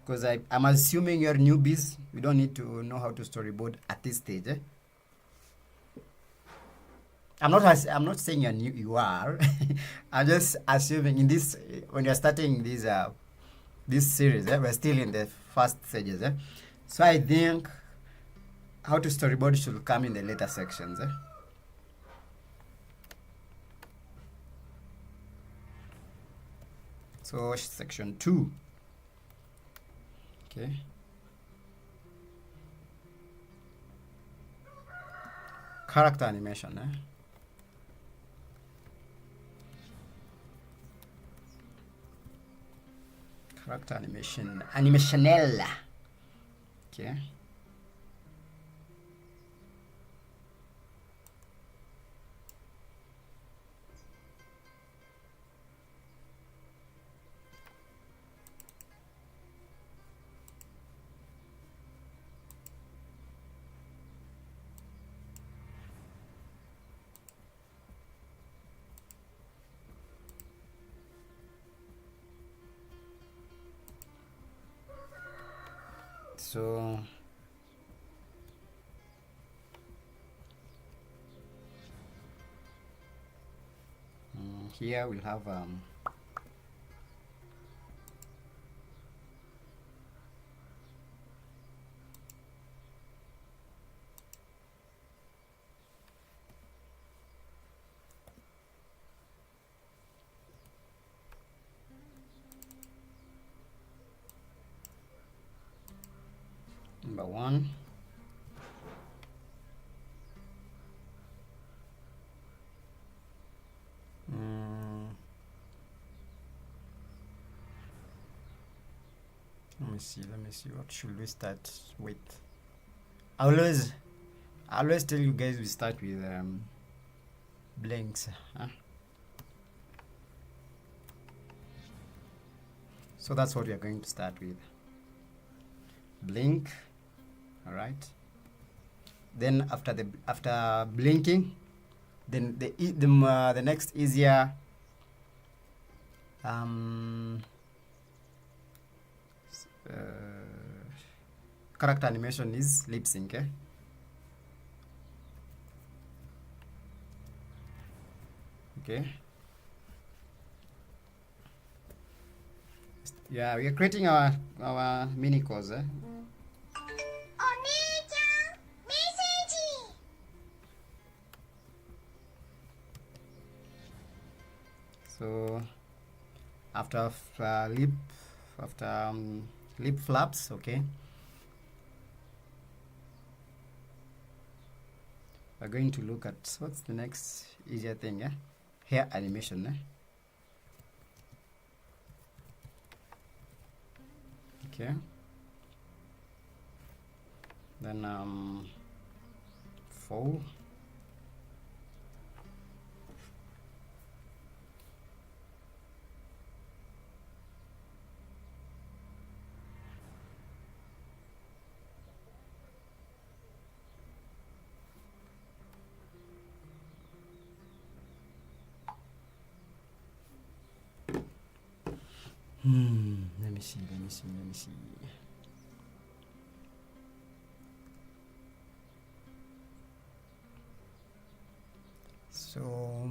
Because I'm assuming you're newbies. You don't need to know how to storyboard at this stage. I'm not saying you're new. You are. I'm just assuming in this, when you're starting this series, we're still in the first stages. So I think how to storyboard should come in the later sections. So section 2. Okay. Character animation. Character animation. Animationella. Okay. So here we'll have number 1. see. What should we start with? I always tell you guys we start with blanks. Huh? So that's what we are going to start with. Blink. All right. Then after blinking, then the next easier character animation is lip sync. Okay. Yeah, we are creating our mini course. So after lip flaps, okay, we're going to look at what's the next easier thing. Hair animation. Okay, then fall. Let me see. So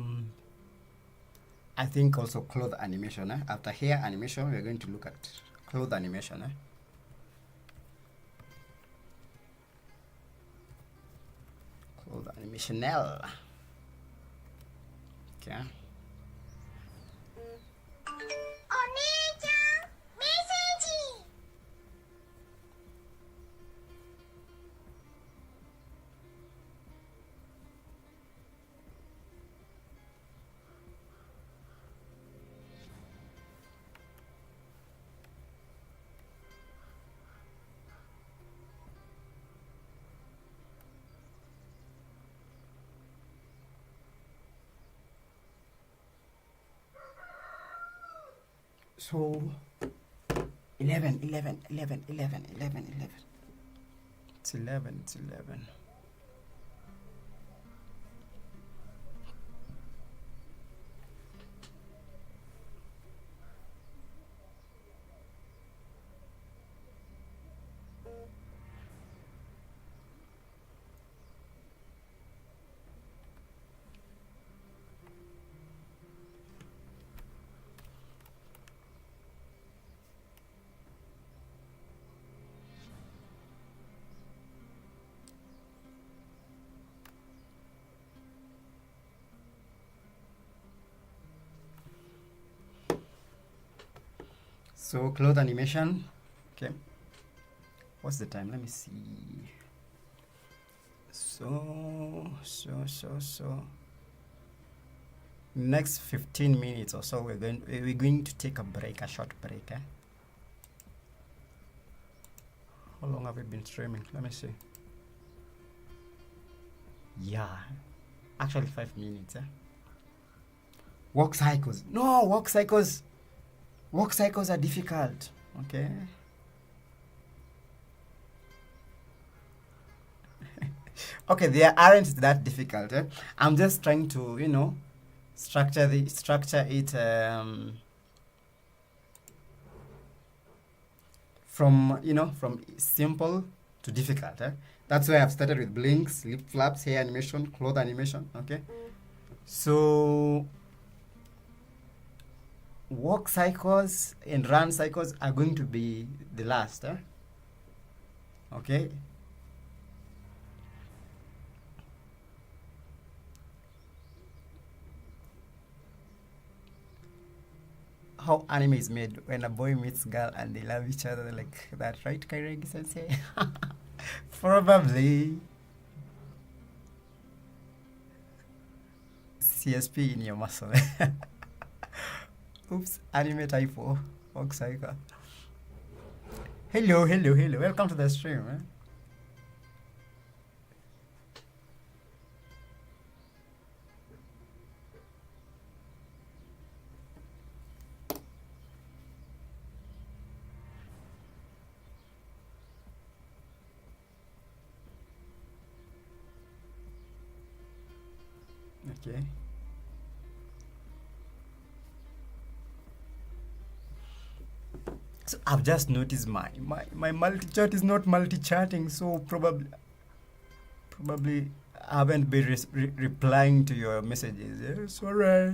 I think also cloth animation. After hair animation, we're going to look at cloth animation. Cloth animation. Okay. So 11. It's 11. So cloth animation. Okay. What's the time? Let me see. So next 15 minutes or so we're going to take a short break. How long have we been streaming? Let me see. Yeah, actually 5 minutes. Work cycles. No, work cycles are difficult. Okay. Okay, they aren't that difficult. I'm just trying to, structure it from simple to difficult. That's why I've started with blinks, lip flaps, hair animation, cloth animation. Okay. So walk cycles and run cycles are going to be the last. Okay. How anime is made when a boy meets girl and they love each other like that, right, Kairegi sensei? Probably. CSP in your muscle. Oops, anime typo. Walk cycle. Hello, hello, hello. Welcome to the stream. Okay. So I've just noticed my multi-chat is not multi-chatting, so probably I haven't been replying to your messages. Yeah? Sorry.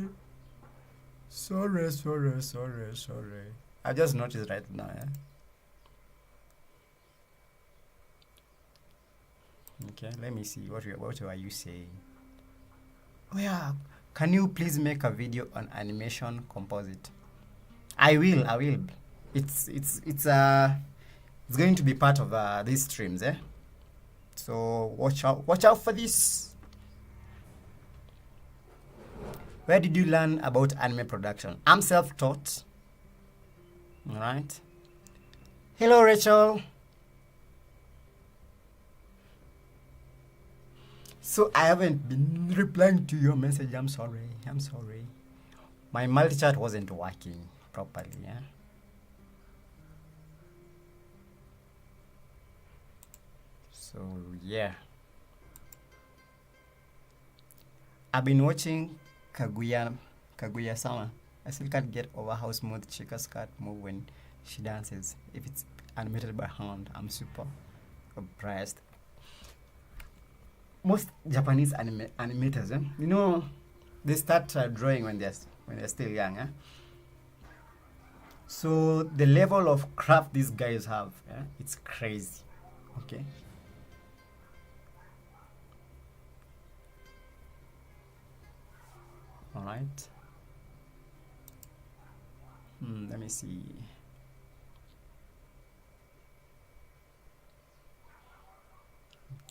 I just noticed right now. Yeah? Okay, let me see what are you saying. Oh yeah, can you please make a video on animation composite? I will. It's going to be part of these streams, eh? So watch out for this. Where did you learn about anime production? I'm self-taught. All right. Hello, Rachel. So I haven't been replying to your message. I'm sorry. My multi-chat wasn't working properly, yeah? So, yeah. I've been watching Kaguya-sama. I still can't get over how smooth Chika's skirt move when she dances. If it's animated by hand, I'm super impressed. Most Japanese animators, they start drawing when they're still young. So the level of craft these guys have, it's crazy. Okay. All right. Let me see.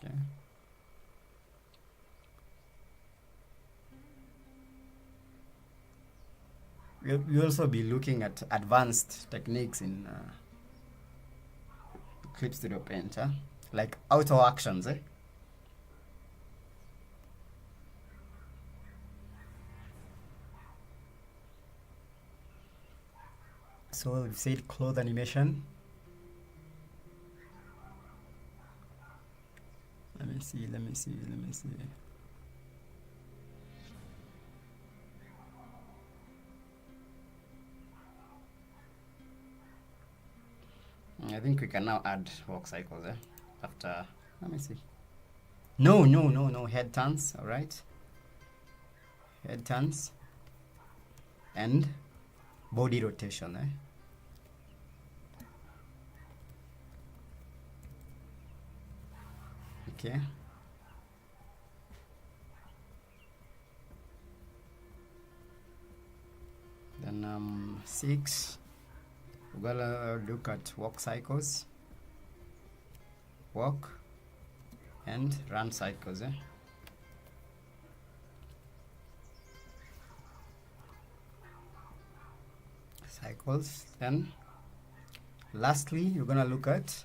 Okay. We'll also be looking at advanced techniques in Clip Studio Paint, like auto actions. So we've said cloth animation. Let me see. I think we can now add walk cycles after. Let me see. No. Head turns, all right. Head turns and body rotation. Okay. Then 6. We're gonna look at walk cycles. Walk and run cycles. Cycles. Then lastly, you're gonna look at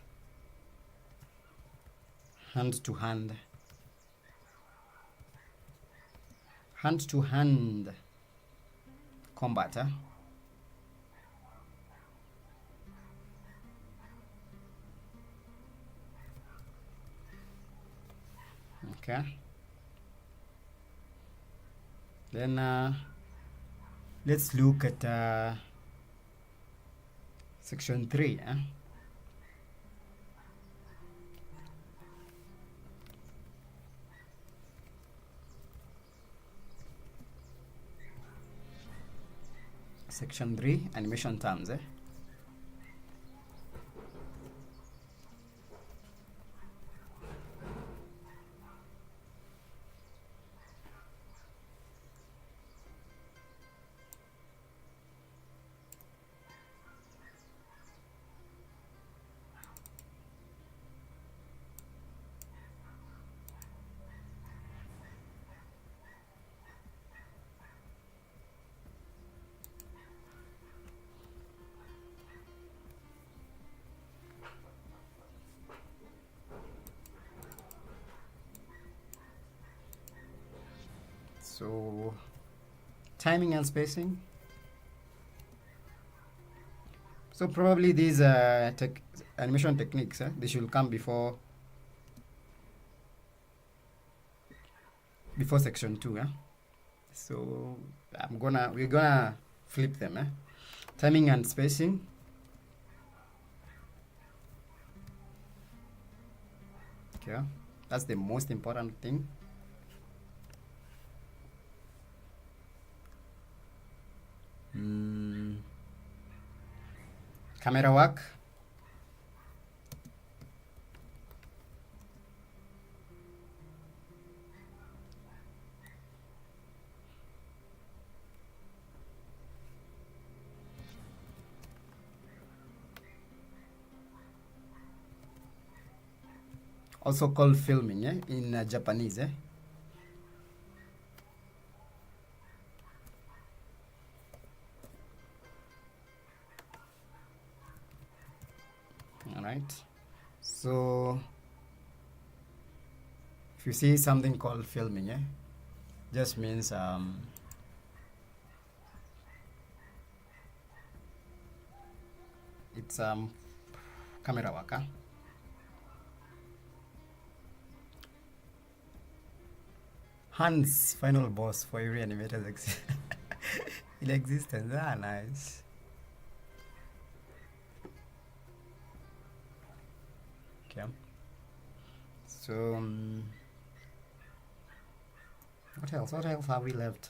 hand to hand combat. Okay. Then let's look at section 3. Section 3, animation terms. So timing and spacing. So probably these animation techniques, they should come before section 2. So we're gonna flip them. Timing and spacing. Okay, that's the most important thing. Camera work. Also called filming in Japanese. All right. So if you see something called filming, just means it's camera work. Hans, final boss for every animator in existence. Nice. Okay. So what else have we left?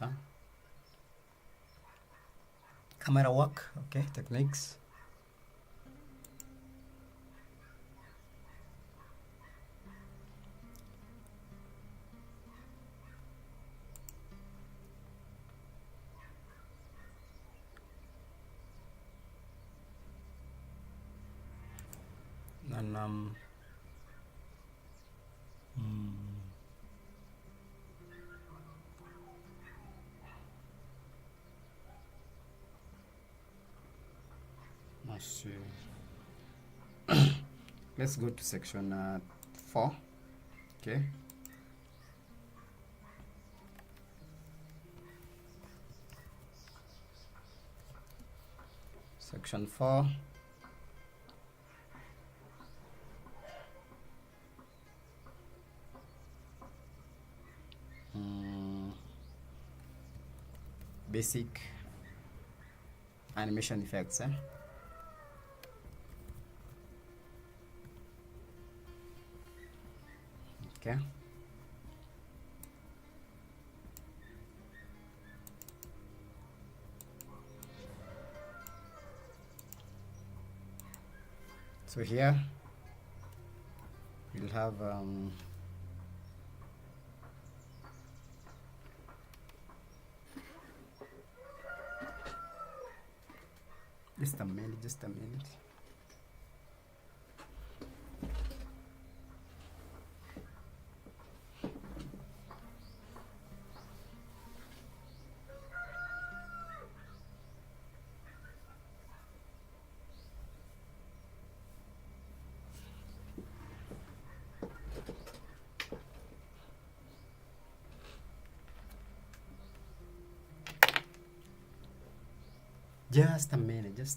Camera work. Okay, techniques. And let's see. Let's go to section 4. Okay. Section 4. Basic animation effects. Okay. So here we'll have just a minute. Just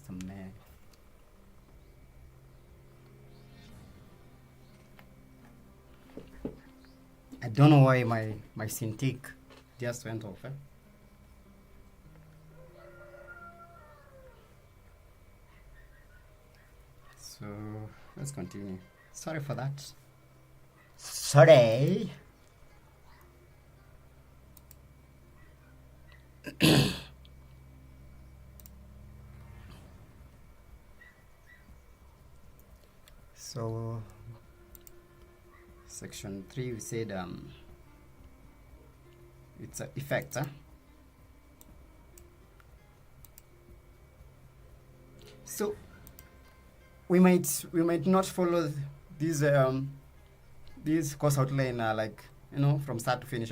a minute. I don't know why my Cintiq just went off. So let's continue. Sorry for that. Sorry. So section 3 we said it's an effect. So we might not follow these course outline like from start to finish.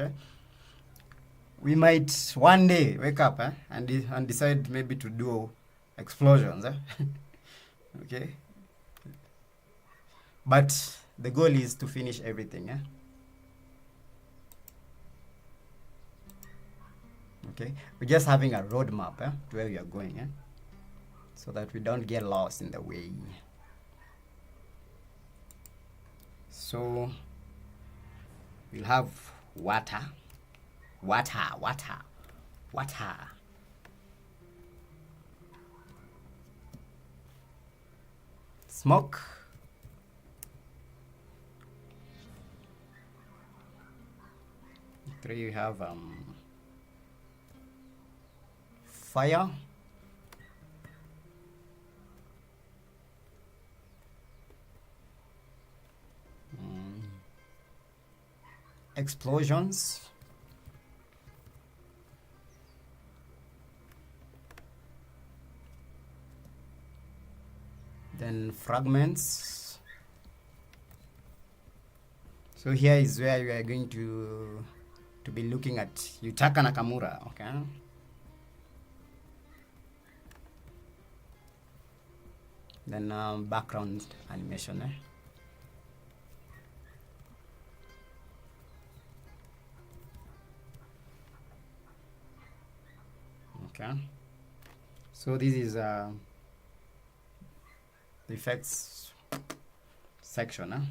We might one day wake up and decide maybe to do explosions. Okay. But the goal is to finish everything. Okay, we're just having a roadmap to where we are going, so that we don't get lost in the way. So we'll have water, smoke, three we have fire, explosions, then fragments. So here is where we are going to be looking at Yutaka Nakamura, okay? Then background animation, Okay. So this is the effects section,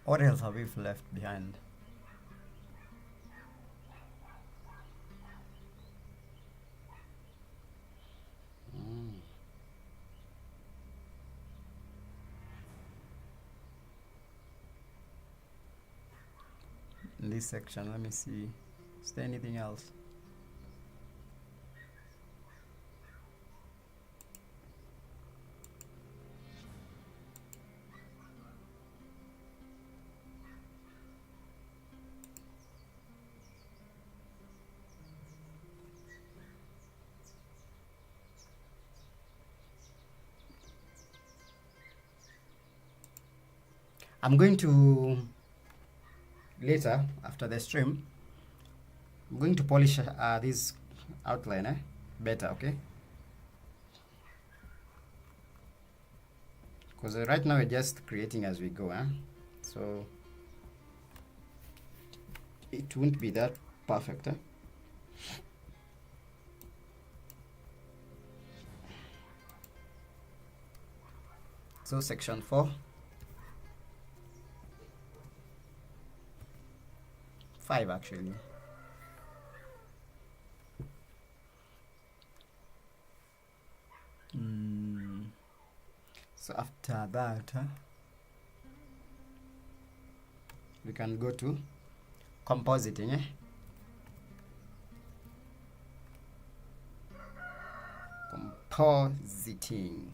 What else have we left behind? In this section, let me see. Is there anything else? I'm going to later, after the stream, I'm going to polish this outline better, okay? Because right now we're just creating as we go, so it won't be that perfect. So section 4, 5 actually. So after that, we can go to compositing. Compositing.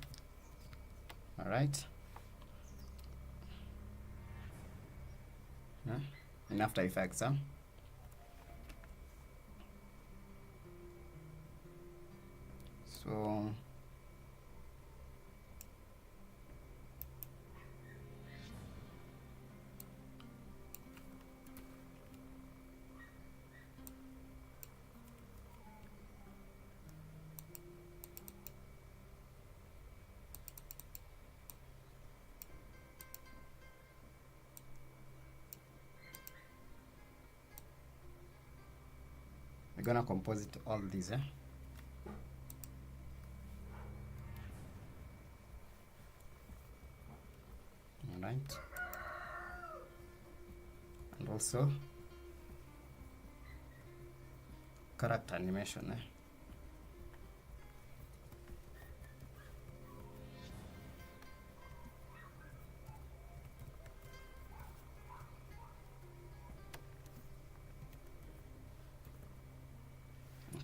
All right. In After Effects, so we're gonna composite all these, all right, and also character animation,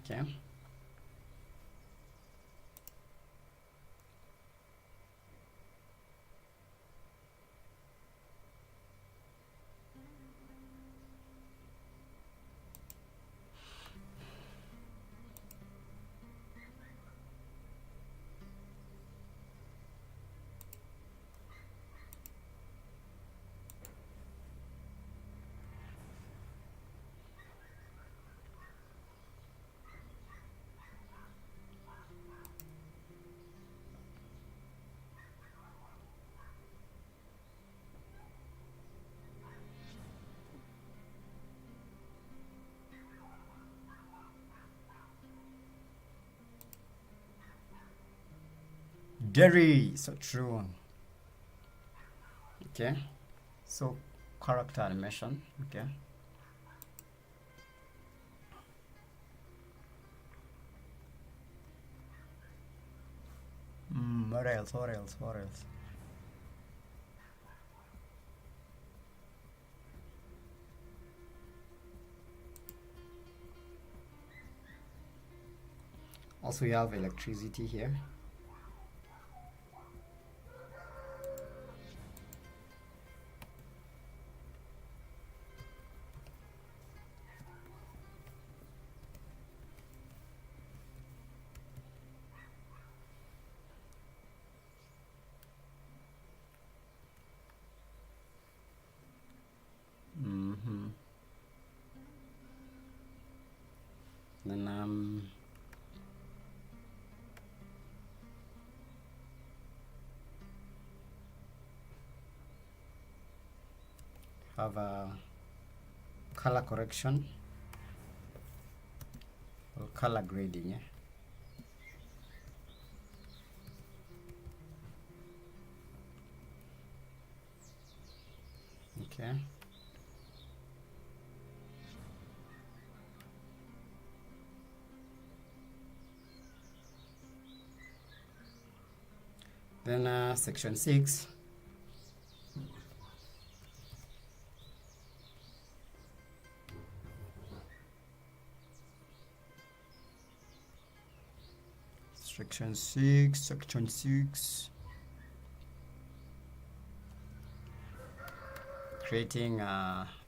okay. Derry, so true. Okay, so character animation. Okay. What else? What else? What else? Also, we have electricity here. Then have a color correction or color grading. Yeah. Okay. Then section 6. Section 6. Creating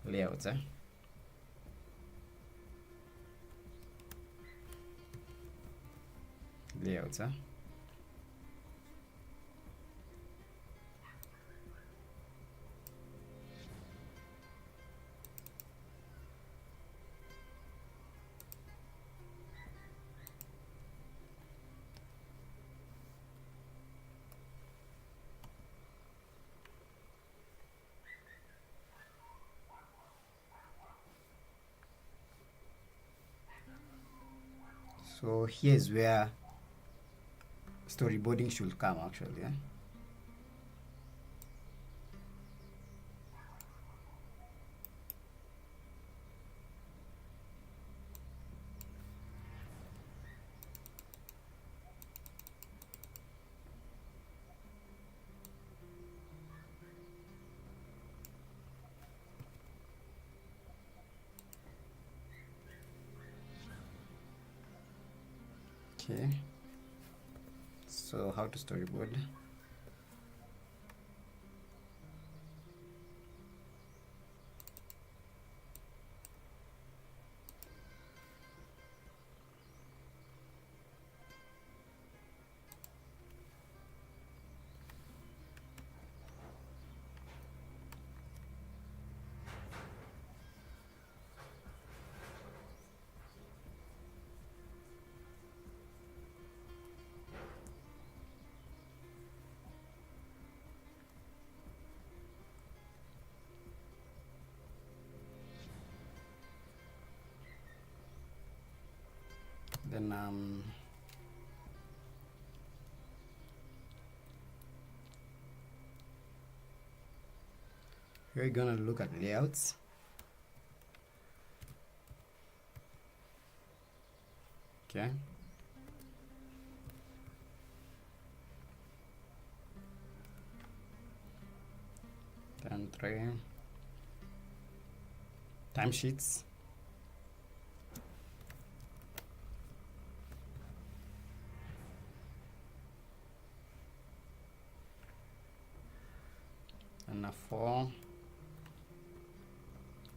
layouts. Layouts. So here's where storyboarding should come actually. Yeah? Okay. So how to storyboard? Then we're gonna look at layouts. Okay. Then 3 timesheets. And 4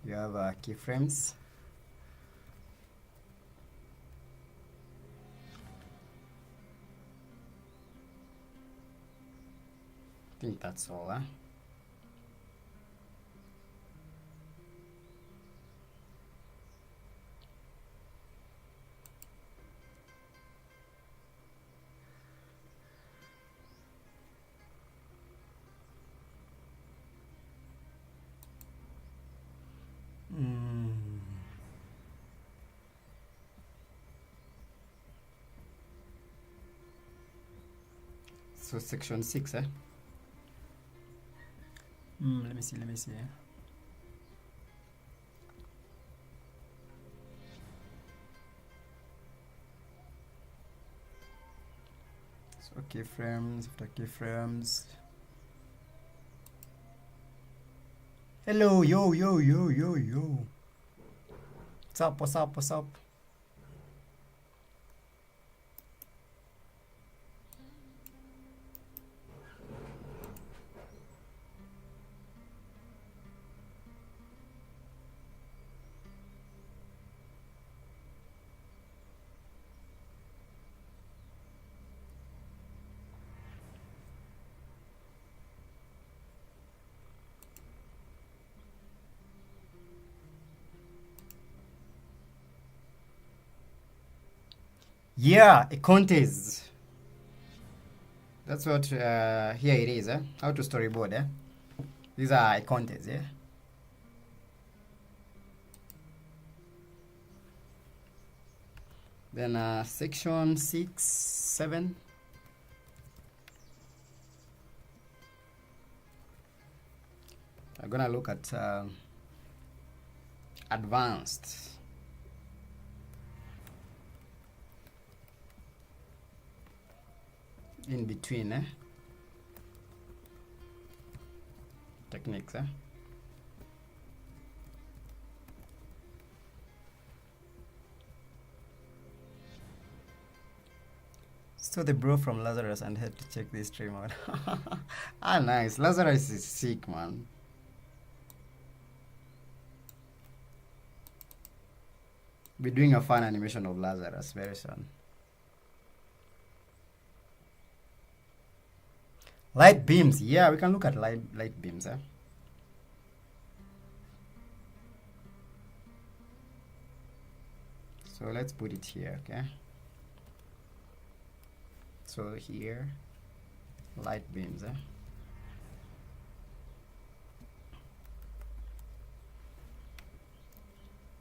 you have keyframes. I think that's all. So section 6, eh? Let me see. So keyframes, after keyframes. Hello, yo. What's up? Yeah, a contest. That's what here it is, eh? How to storyboard, eh? These are contents, yeah? Then section 6, 7. I'm gonna look at advanced. In between, eh? Techniques, eh? So the bro from Lazarus and had to check this stream out. Ah, nice. Lazarus is sick, man. We're doing a fun animation of Lazarus very soon. Light beams. Yeah, we can look at light beams, eh? So let's put it here, okay? So here, light beams, eh?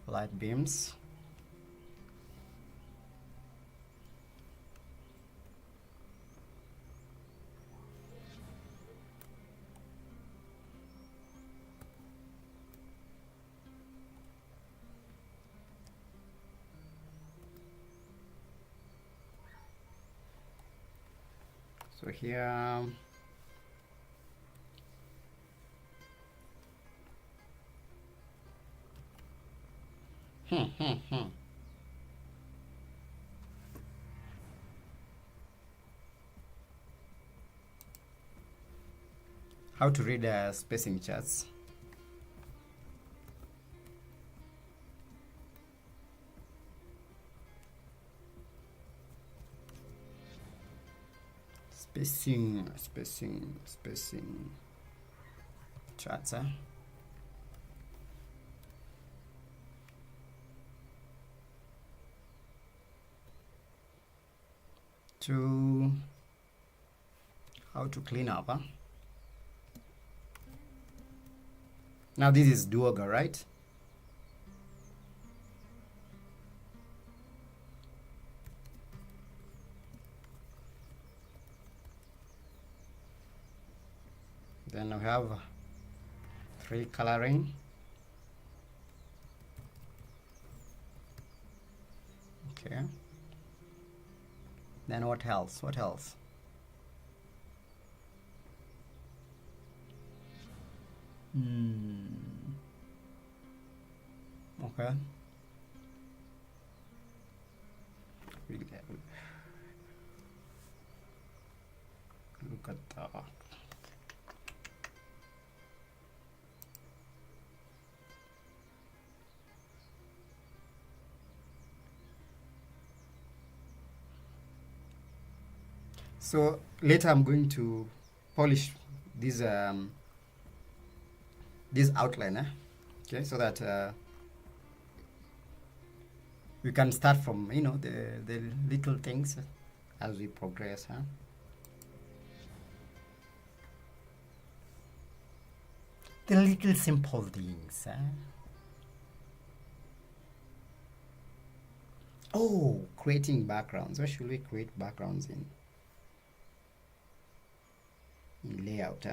Light beams. So here, how to read spacing charts. Spacing charts, eh? To how to clean up, huh? Now this is Duoga, right? Then we have 3 coloring. Okay. Then what else? Okay. Look at that. So later I'm going to polish this outline, eh? Okay, so that we can start from the little things as we progress, huh? The little simple things, huh? Oh, creating backgrounds. Where should we create backgrounds in? in layout.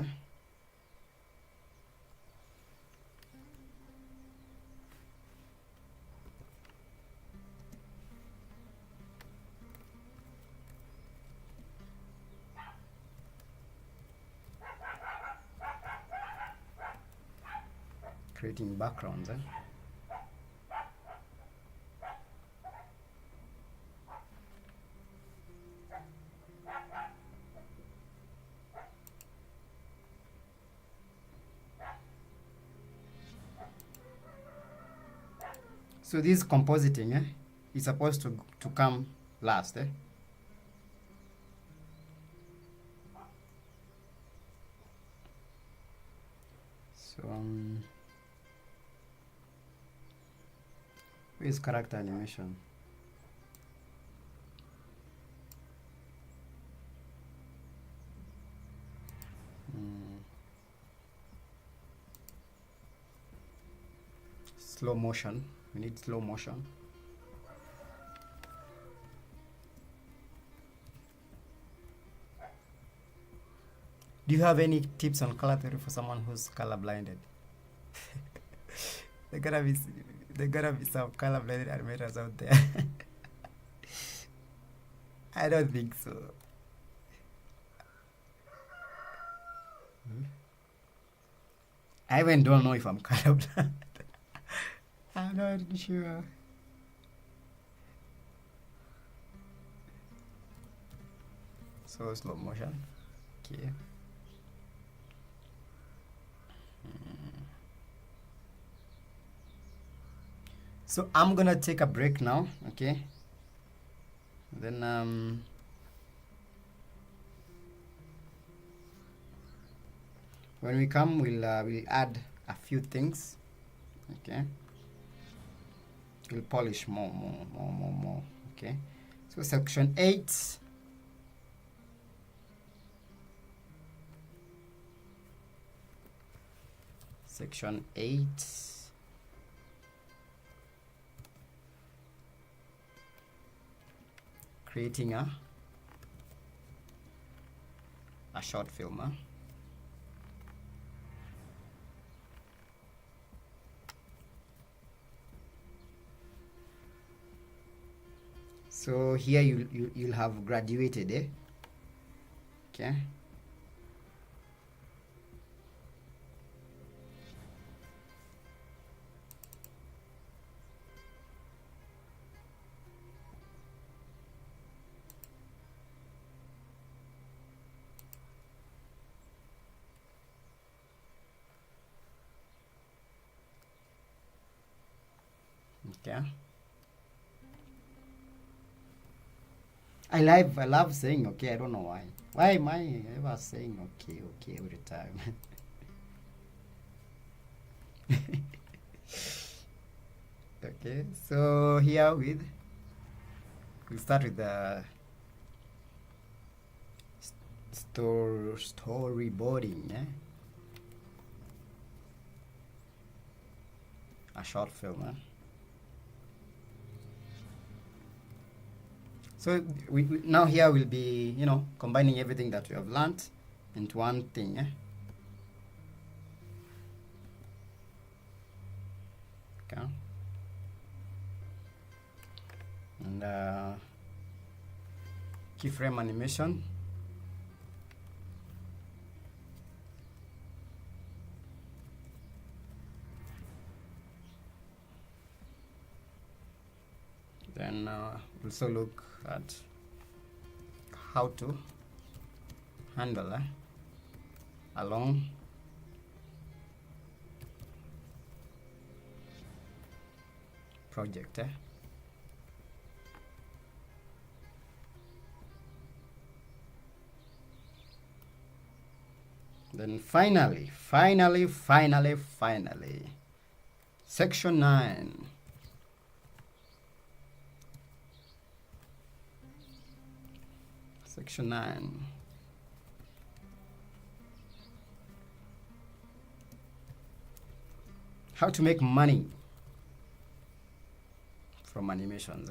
Creating backgrounds. So this compositing is supposed to come last. So where is character animation? Slow motion. We need slow motion. Do you have any tips on color theory for someone who's color blinded? There gotta be some color blinded animators out there. I don't think so. I even don't know if I'm colorblind. I'm not sure. So slow motion. Okay. So I'm gonna take a break now, okay? Then when we come, we'll add a few things, okay? We'll polish more, okay? So section 8. Section 8. Creating a short film. So here you'll have graduated, okay. Okay. I love saying okay. I don't know why. Why am I ever saying okay every time? Okay, so here we'll start with the storyboarding. A short film. So we now here we'll be, combining everything that we have learned into one thing. Okay. And keyframe animation. Then also look at how to handle a long project. Then finally, section 9. Section 9. How to make money from animations.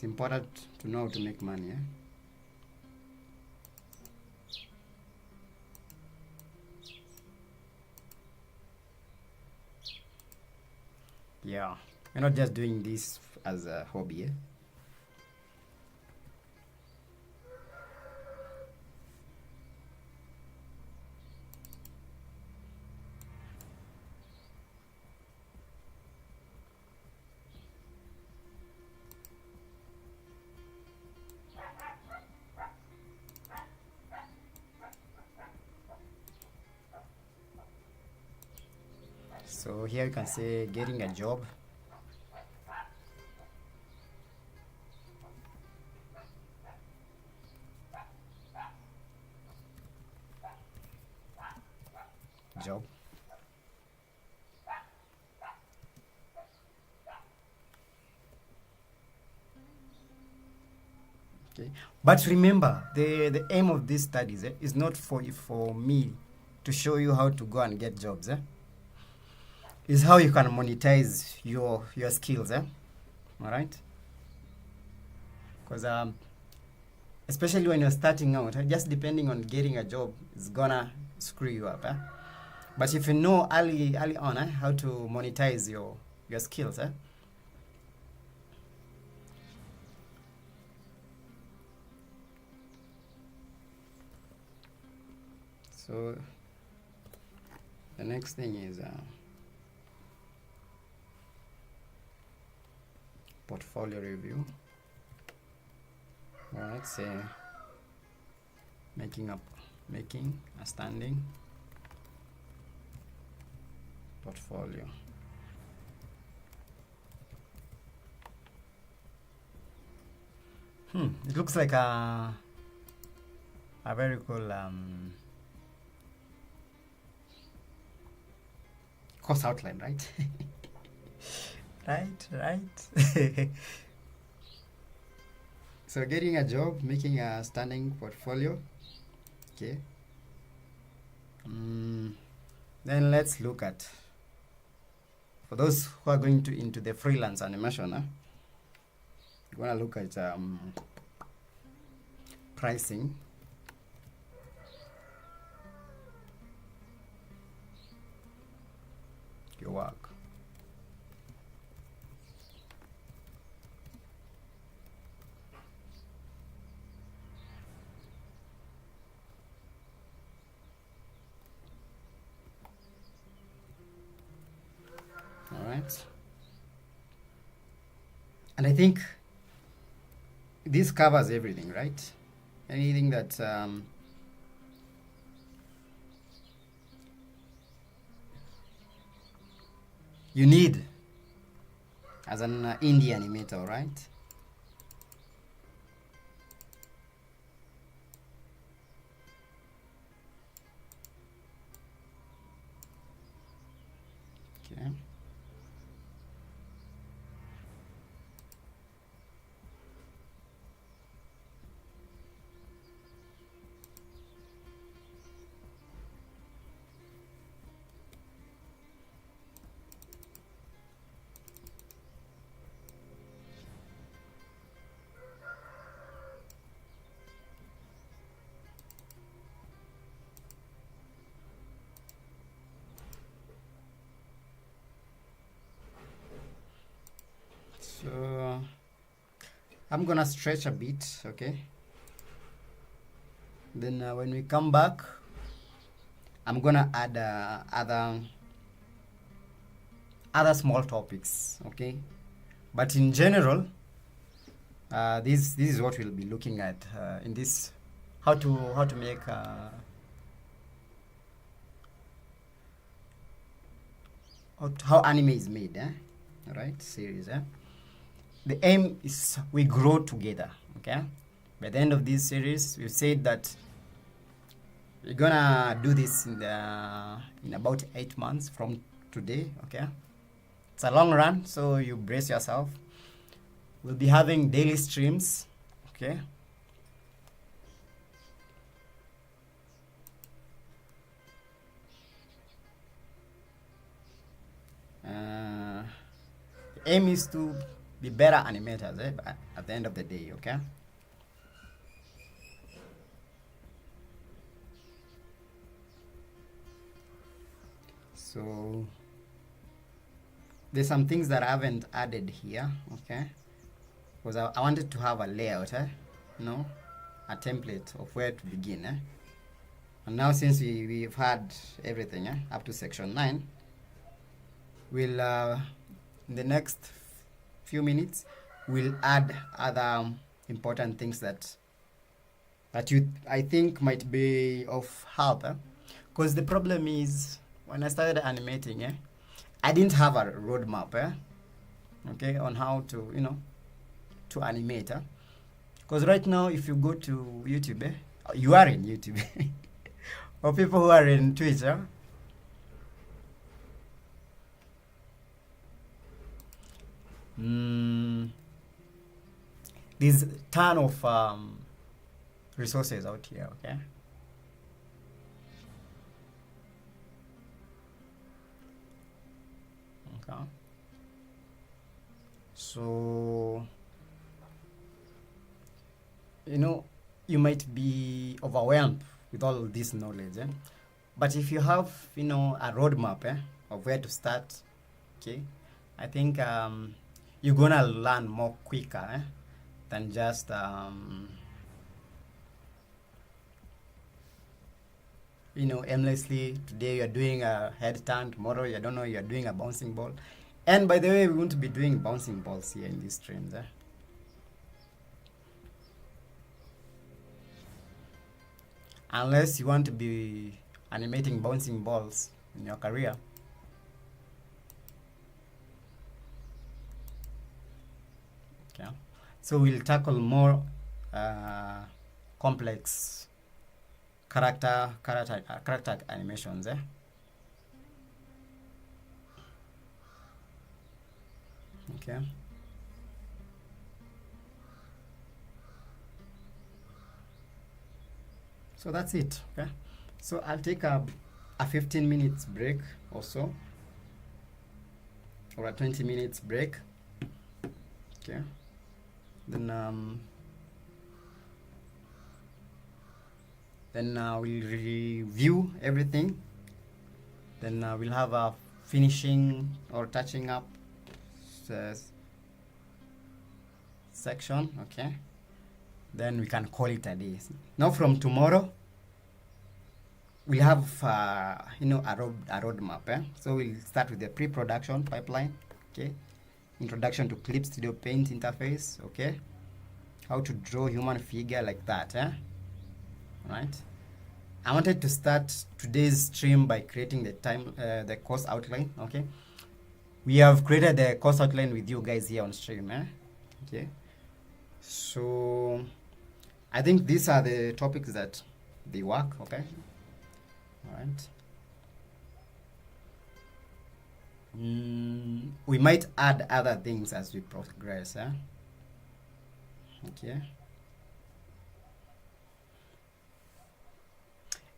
important to know how to make money. Yeah, we're not just doing this as a hobby. So here you can say getting a job. Job. Okay. But remember, the aim of these studies is not for me to show you how to go and get jobs. Is how you can monetize your skills. All right. Because especially when you're starting out, just depending on getting a job is gonna screw you up. But if you know early on how to monetize your skills, so the next thing is portfolio review. Well, let's say making a standing portfolio. It looks like a very cool course outline, right? right. So getting a job, making a standing portfolio. Okay. Then let's look at, for those who are going into the freelance animation, we're gonna look at pricing. Your work. All right. And I think this covers everything, right? Anything that you need as an indie animator, right? Okay. So I'm gonna stretch a bit, okay? Then when we come back, I'm gonna add other small topics, okay? But in general, this is what we'll be looking at in this, how to make how anime is made, right? Series, The aim is we grow together, okay? By the end of this series, we've said that we're gonna do this in about 8 months from today, okay? It's a long run, so you brace yourself. We'll be having daily streams, okay? The aim is to be better animators at the end of the day, okay? So there's some things that I haven't added here, okay? Because I wanted to have a layout, you know, a template of where to begin, And now since we've had everything up to section 9, we'll in the next few minutes we'll add other important things that I think might be of help. Because the problem is when I started animating, I didn't have a roadmap, okay, on how to, you know, to animate. Because right now, if you go to YouTube, you are in YouTube, or people who are in Twitter, there's a ton of resources out here, okay? Okay. So, you know, you might be overwhelmed with all this knowledge, but if you have, you know, a roadmap of where to start, okay, I think you're gonna learn more quicker than just you know, aimlessly. Today you're doing a head turn, tomorrow you don't know, you're doing a bouncing ball. And by the way, we won't to be doing bouncing balls here in these streams. Unless you want to be animating bouncing balls in your career. Okay. So we'll tackle more complex character animations. Okay. So that's it. Okay. So I'll take a 15 minutes break or so, or a 20 minutes break. Okay. Then we'll review everything. Then we'll have a finishing or touching up section, okay? Then we can call it a day. Now from tomorrow, we'll have you know, a roadmap. So we'll start with the pre-production pipeline, okay? Introduction to Clip Studio Paint interface, okay? How to draw human figure like that, right? I wanted to start today's stream by creating the course outline, okay? We have created the course outline with you guys here on stream, okay? So I think these are the topics that they work, okay? All right. We might add other things as we progress, okay?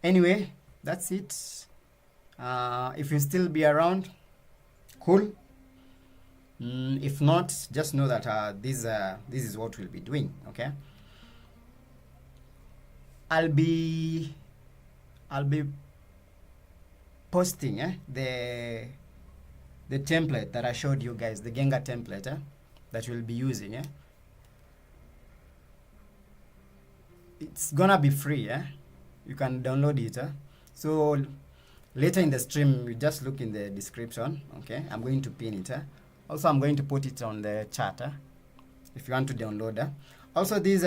Anyway, that's it. If you still be around, cool. If not, just know that this is what we'll be doing, okay? I'll be posting the template that I showed you guys, the Genga template that we'll be using. It's gonna be free. You can download it. So later in the stream, you just look in the description. Okay, I'm going to pin it. Also, I'm going to put it on the chat if you want to download. Also, this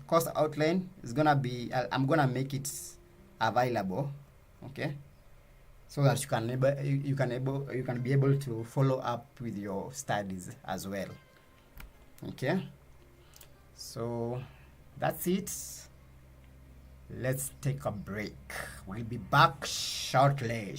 course outline is gonna be. I'm gonna make it available. Okay, so that you can be able to follow up with your studies as well. Okay, so that's it. Let's take a break. We'll be back shortly.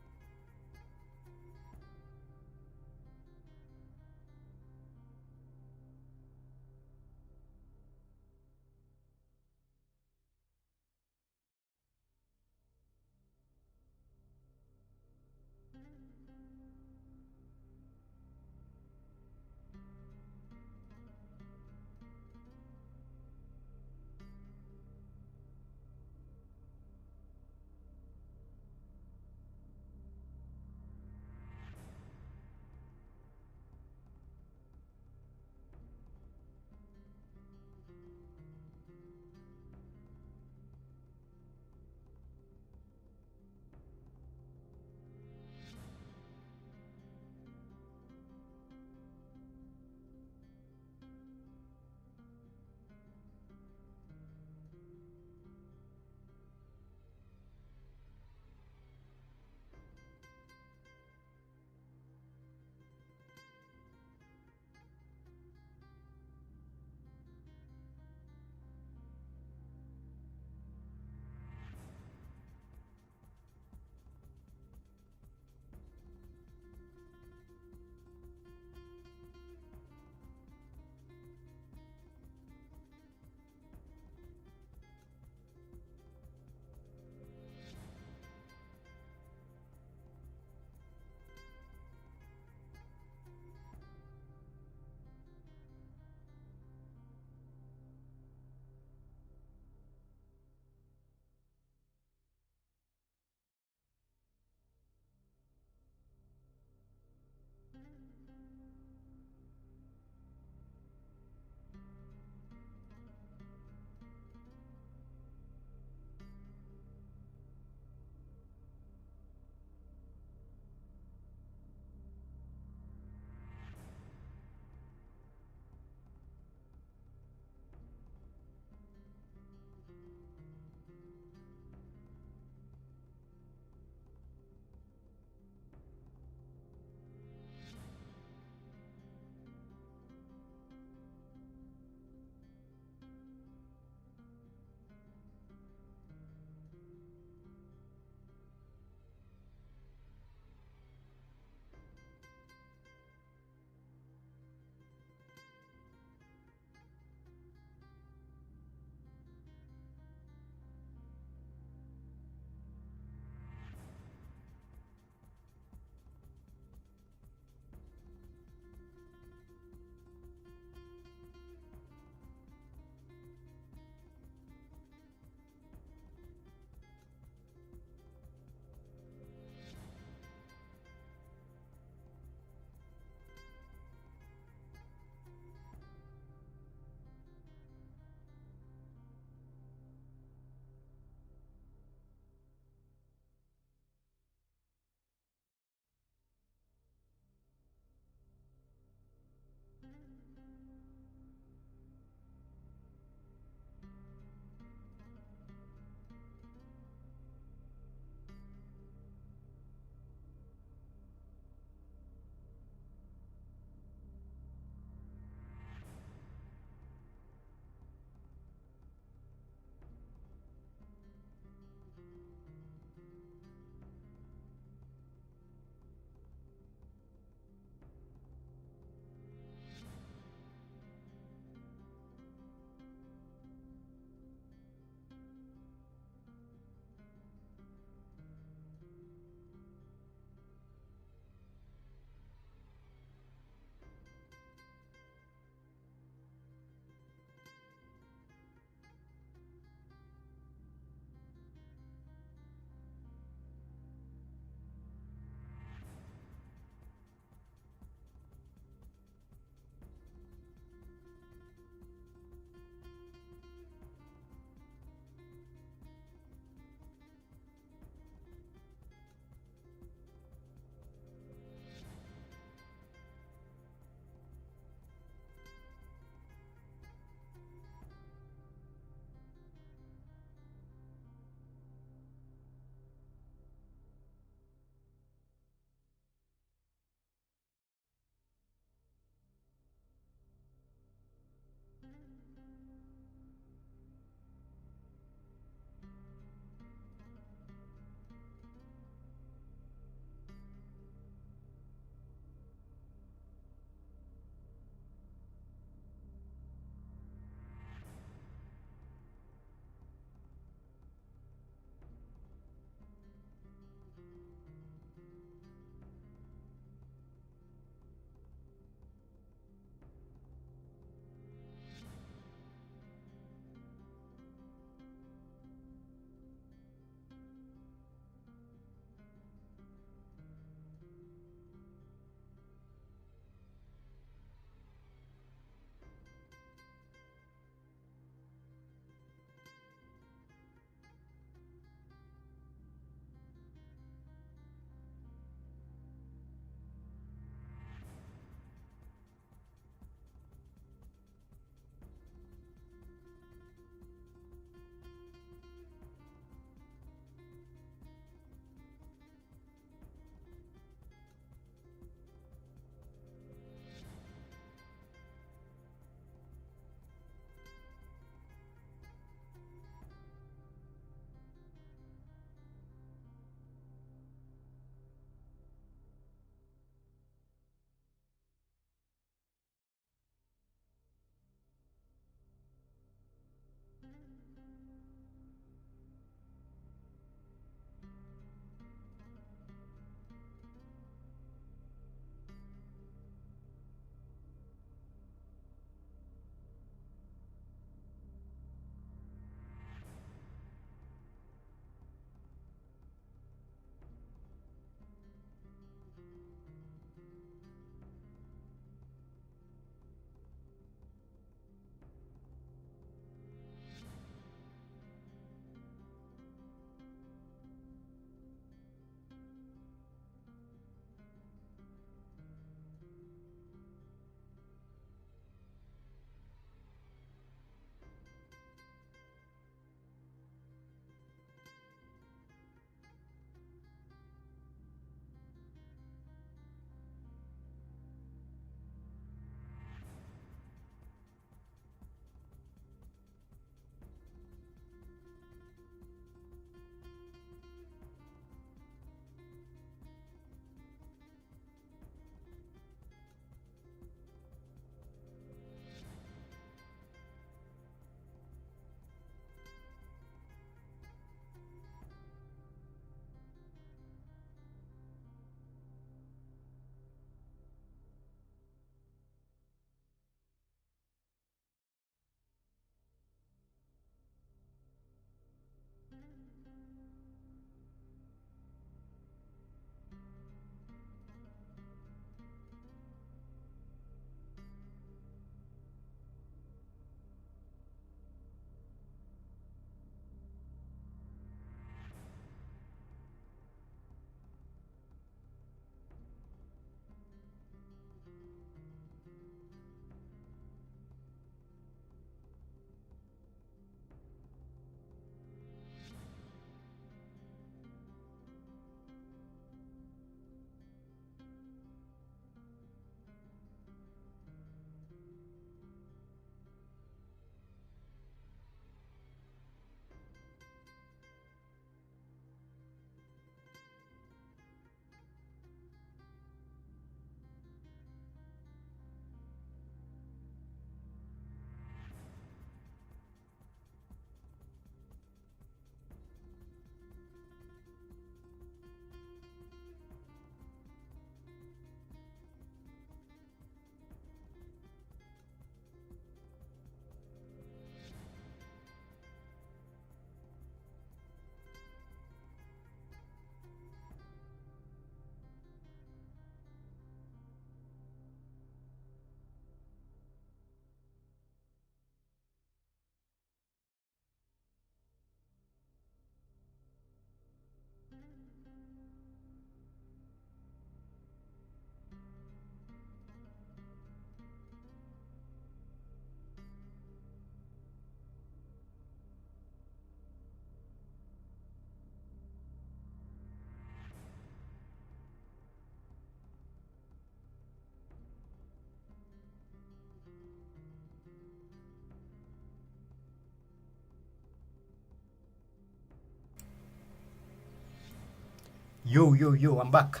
Yo, I'm back.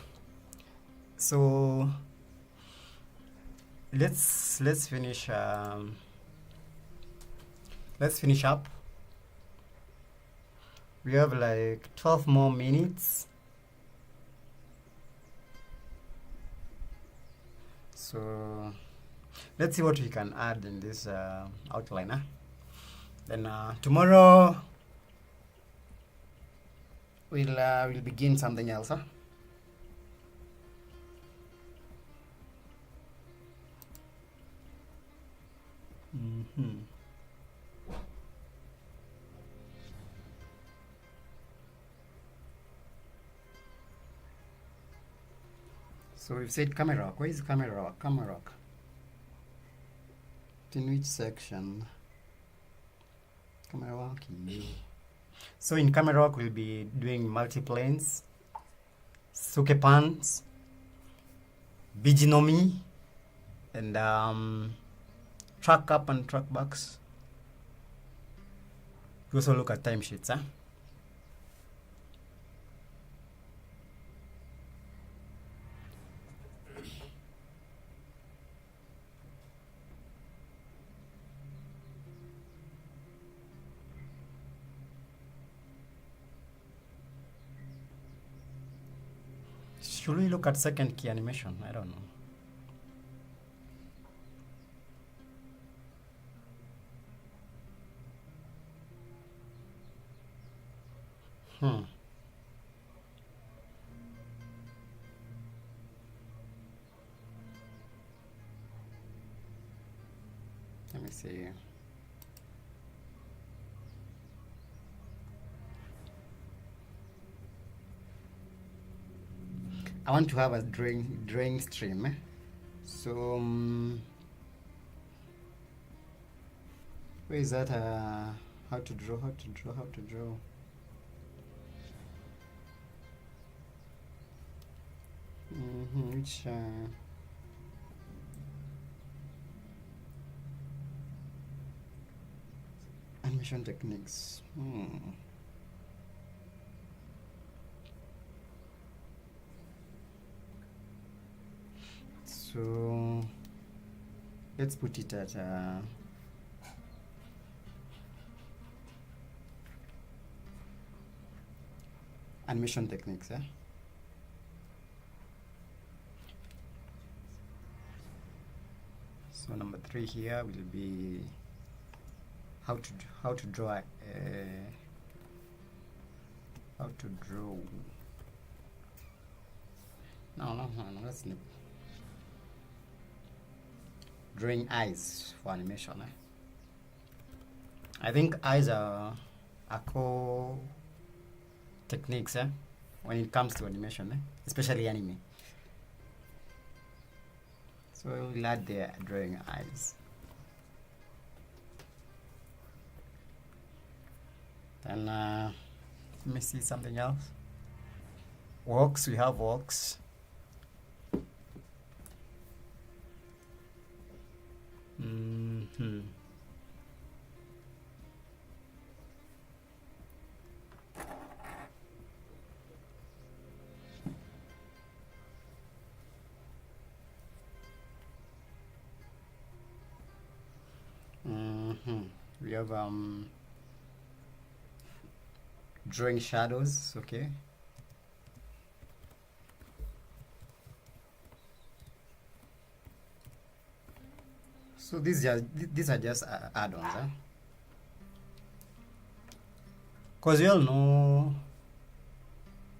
So let's finish. Let's finish up. We have like 12 more minutes. So let's see what we can add in this outline. Huh? Then tomorrow we'll begin something else. Huh? Mm-hmm. So we've said camera rock. Where is camera rock? Camera rock. In which section? Camera rock. So in camera rock we'll be doing multiplanes, suke pans, biginomi, and track up and track backs. We also look at timesheets. Huh? Should we look at second key animation? I don't know. Let me see. I want to have a drawing stream. So where is that? How to draw? Which animation techniques? So let's put it at animation techniques. So number 3 here will be how to draw no, let's snip. Drawing eyes for animation. I think eyes are core techniques when it comes to animation, especially anime. So we'll add the drawing eyes. Then let me see something else. Walks, we have walks. We have drawing shadows, okay. So these are just add-ons, because you all know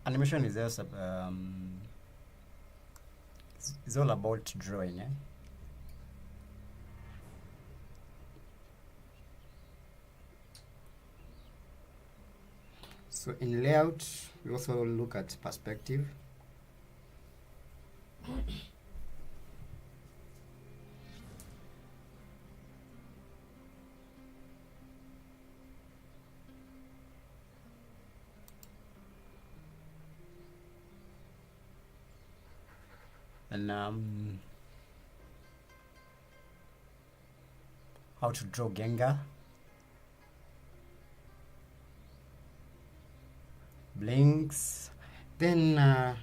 animation is just it's all about drawing. So in layout, we also look at perspective. And how to draw Gengar, blinks, Then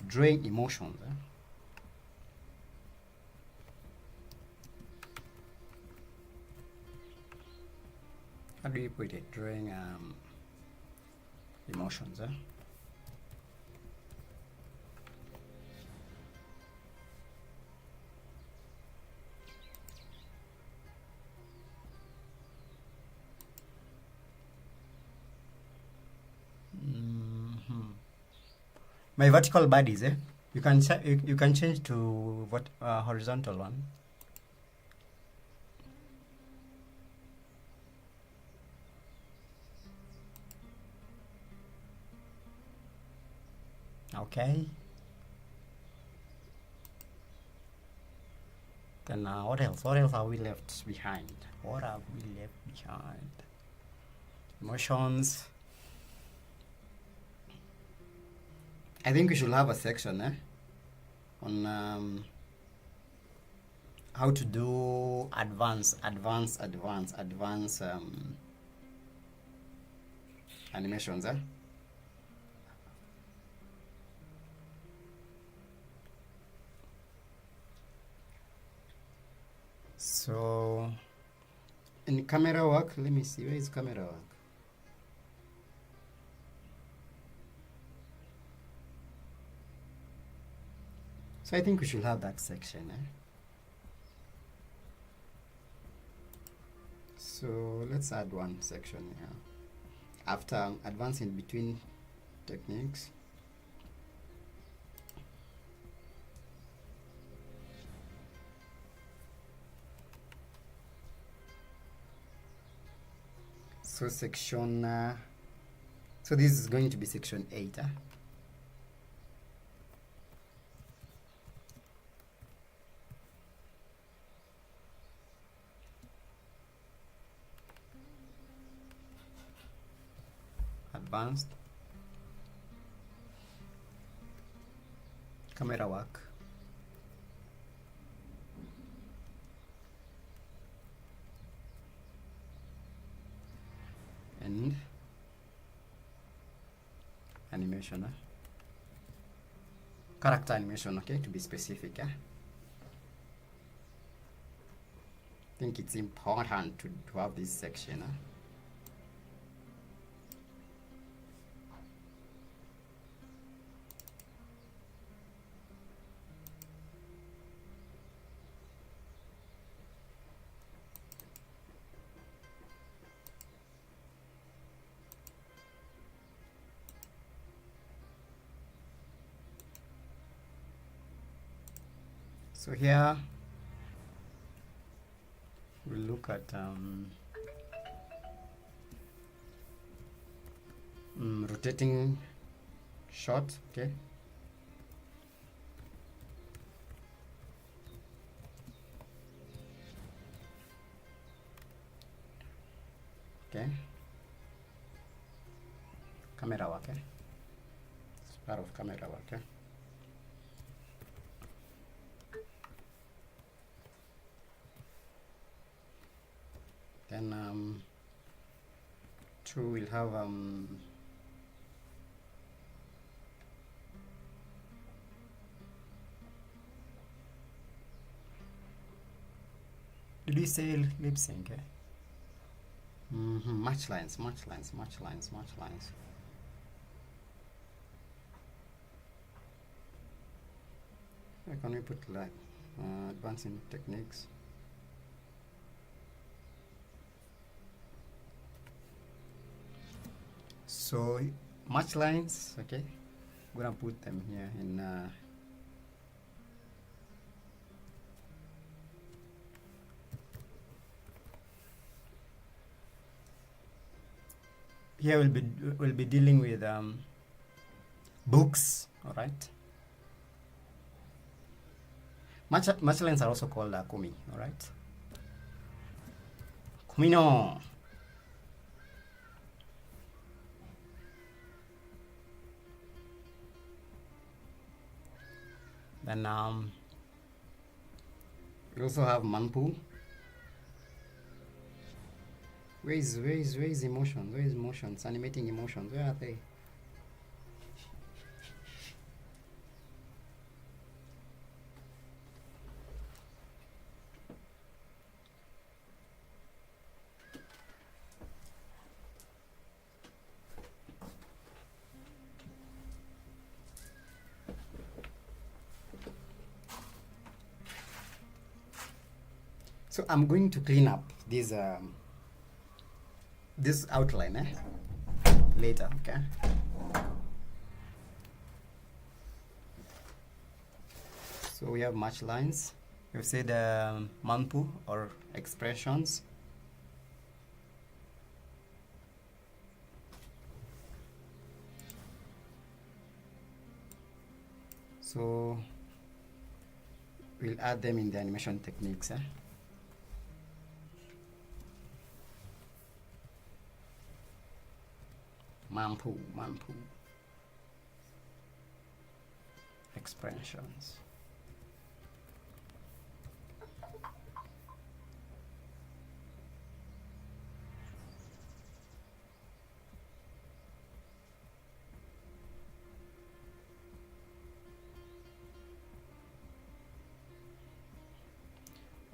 drawing emotions. How do you put it? Drawing emotions. My vertical bodies, you can you can change to what horizontal one. Okay. Then what else? What else are we left behind? What have we left behind? Emotions. I think we should have a section on how to do advanced animations. So in camera work, let me see, where is camera work? So I think we should have that section. So let's add one section here. After advancing between techniques, so section, so this is going to be section 8. Advanced camera work. And animation, character animation, okay, to be specific. I think it's important to have this section. So here we'll look at rotating shot, okay. Okay. Camera work, it's part of camera work, Then 2 will have did we say lip sync? Match lines. Where can we put like advancing techniques? So match lines, okay, I'm gonna put them here in here we'll be dealing with books, all right. Match lines are also called kumi, all right. Kumi no. Then we also have manpu. Where is emotion? Where is emotions? Animating emotions. Where are they? So I'm going to clean up this outline later, okay? So we have match lines. We've said manpu or expressions. So we'll add them in the animation techniques. Manpu expressions.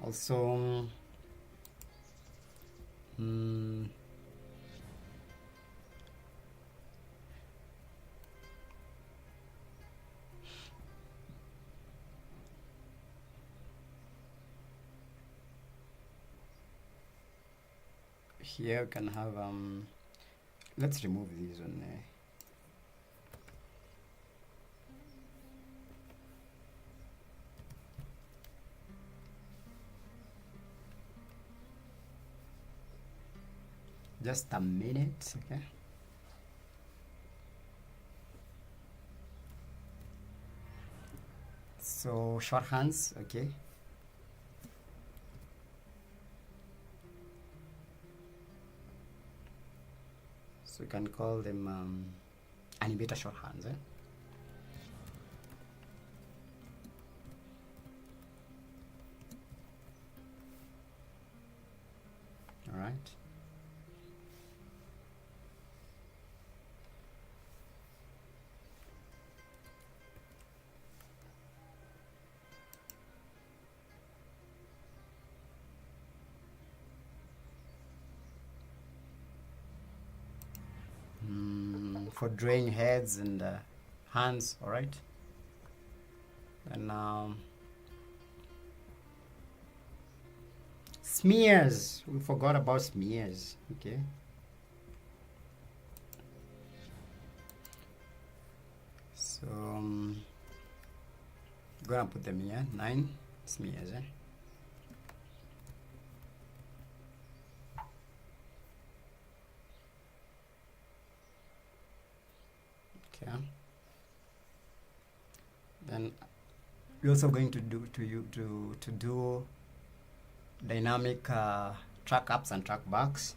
Also, here we can have let's remove these one. Just a minute, okay? So shorthands, okay? So you can call them animator shorthands. All right. For drawing heads and hands, all right? And smears, we forgot about smears, okay? So I'm gonna put them here, 9 smears. Okay. Then we're also going to do dynamic track ups and track backs.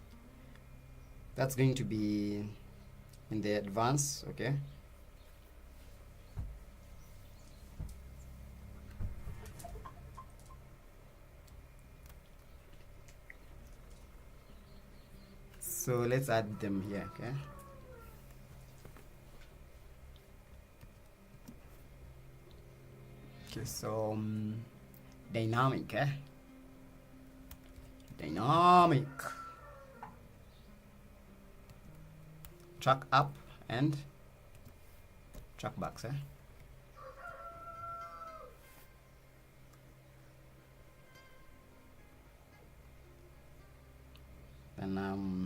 That's going to be in the advance, okay? So let's add them here, okay? Okay, so dynamic, dynamic track up and track backs, then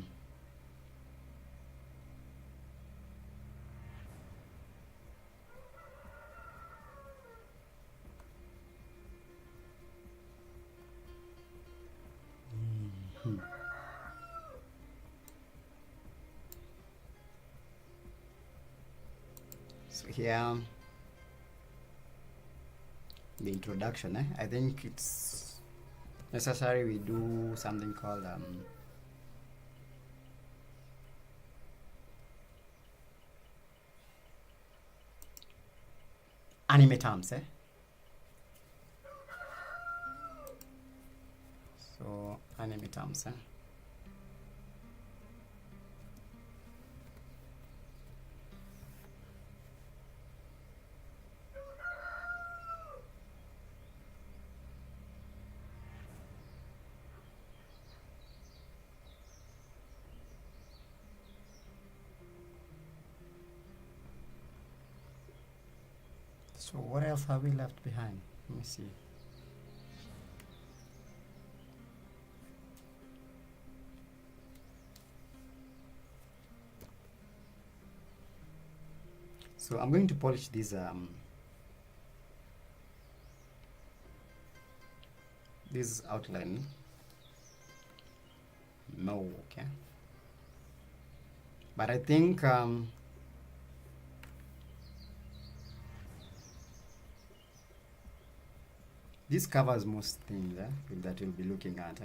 so here the introduction, I think it's necessary we do something called animate terms, so animate terms, So what else have we left behind? Let me see. So I'm going to polish this this outline. No, okay. But I think this covers most things that we'll be looking at.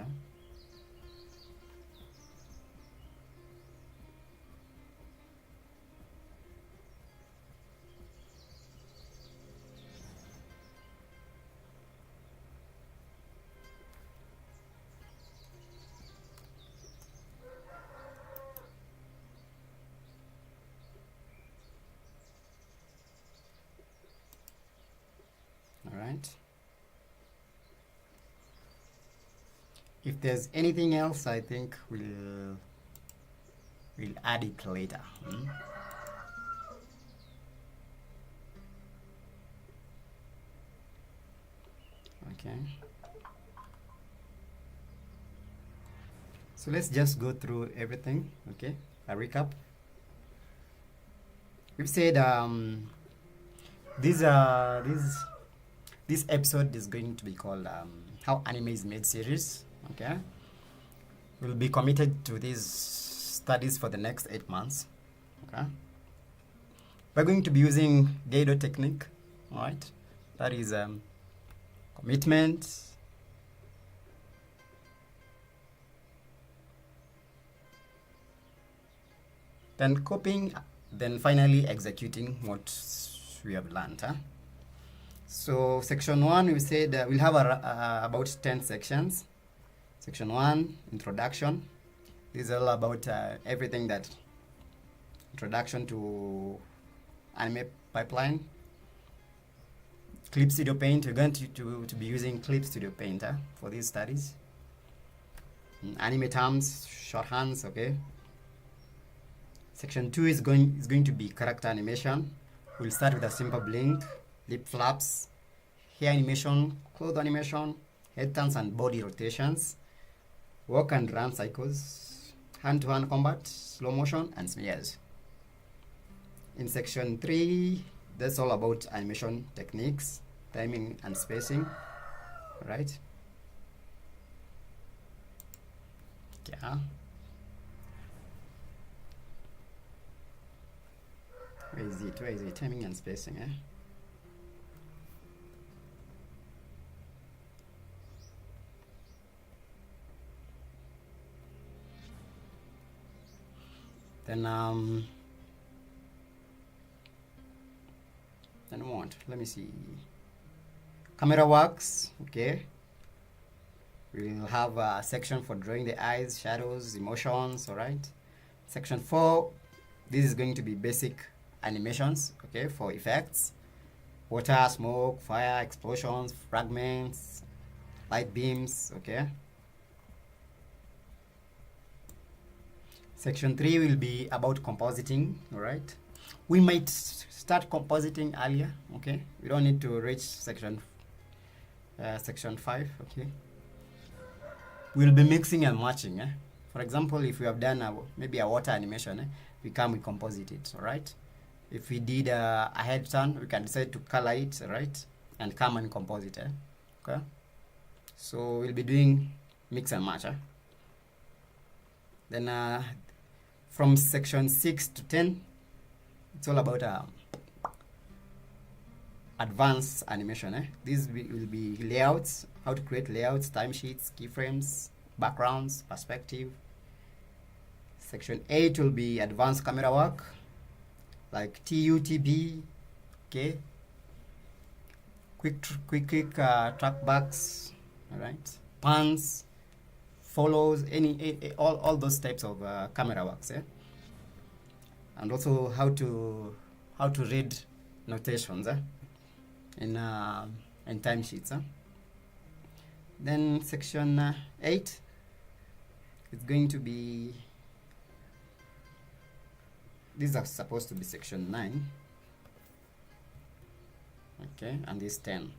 All right. If there's anything else, I think we'll add it later. Okay. So let's just go through everything. Okay, a recap. We've said this episode is going to be called How Anime is Made series. Okay, we'll be committed to these studies for the next 8 months. Okay, we're going to be using Gaido technique. All right, that is commitment, then copying, then finally executing what we have learned. So section 1, we said we'll have about 10 sections. Section 1, introduction. This is all about everything that introduction to anime pipeline. Clip Studio Paint, we're going to be using Clip Studio Paint for these studies. Anime terms, shorthands, okay. Section 2 is going to be character animation. We'll start with a simple blink, lip flaps, hair animation, cloth animation, head turns and body rotations, walk and run cycles, hand-to-hand combat, slow motion, and smears. In section 3, that's all about animation techniques, timing and spacing, right? Yeah. Where is it? Where is it? Timing and spacing, Then what? Let me see. Camera works, okay. We'll have a section for drawing the eyes, shadows, emotions, alright. Section 4, this is going to be basic animations, okay, for effects. Water, smoke, fire, explosions, fragments, light beams, okay. Section 3 will be about compositing, alright. We might start compositing earlier, okay. We don't need to reach section 5, okay. We'll be mixing and matching, For example, if we have done maybe a water animation, we come, we composite it, alright. If we did a head turn, we can decide to color it, right, and come and composite, okay. So we'll be doing mix and match. Then from section 6 to 10, it's all about advanced animation. These will be layouts, how to create layouts, timesheets, keyframes, backgrounds, perspective. Section 8 will be advanced camera work, like TUTB, okay, quick track backs, all right, pans, follows, all those types of camera works, and also how to read notations in timesheets. Then section 8 is going to be, these are supposed to be section 9, okay, and this 10,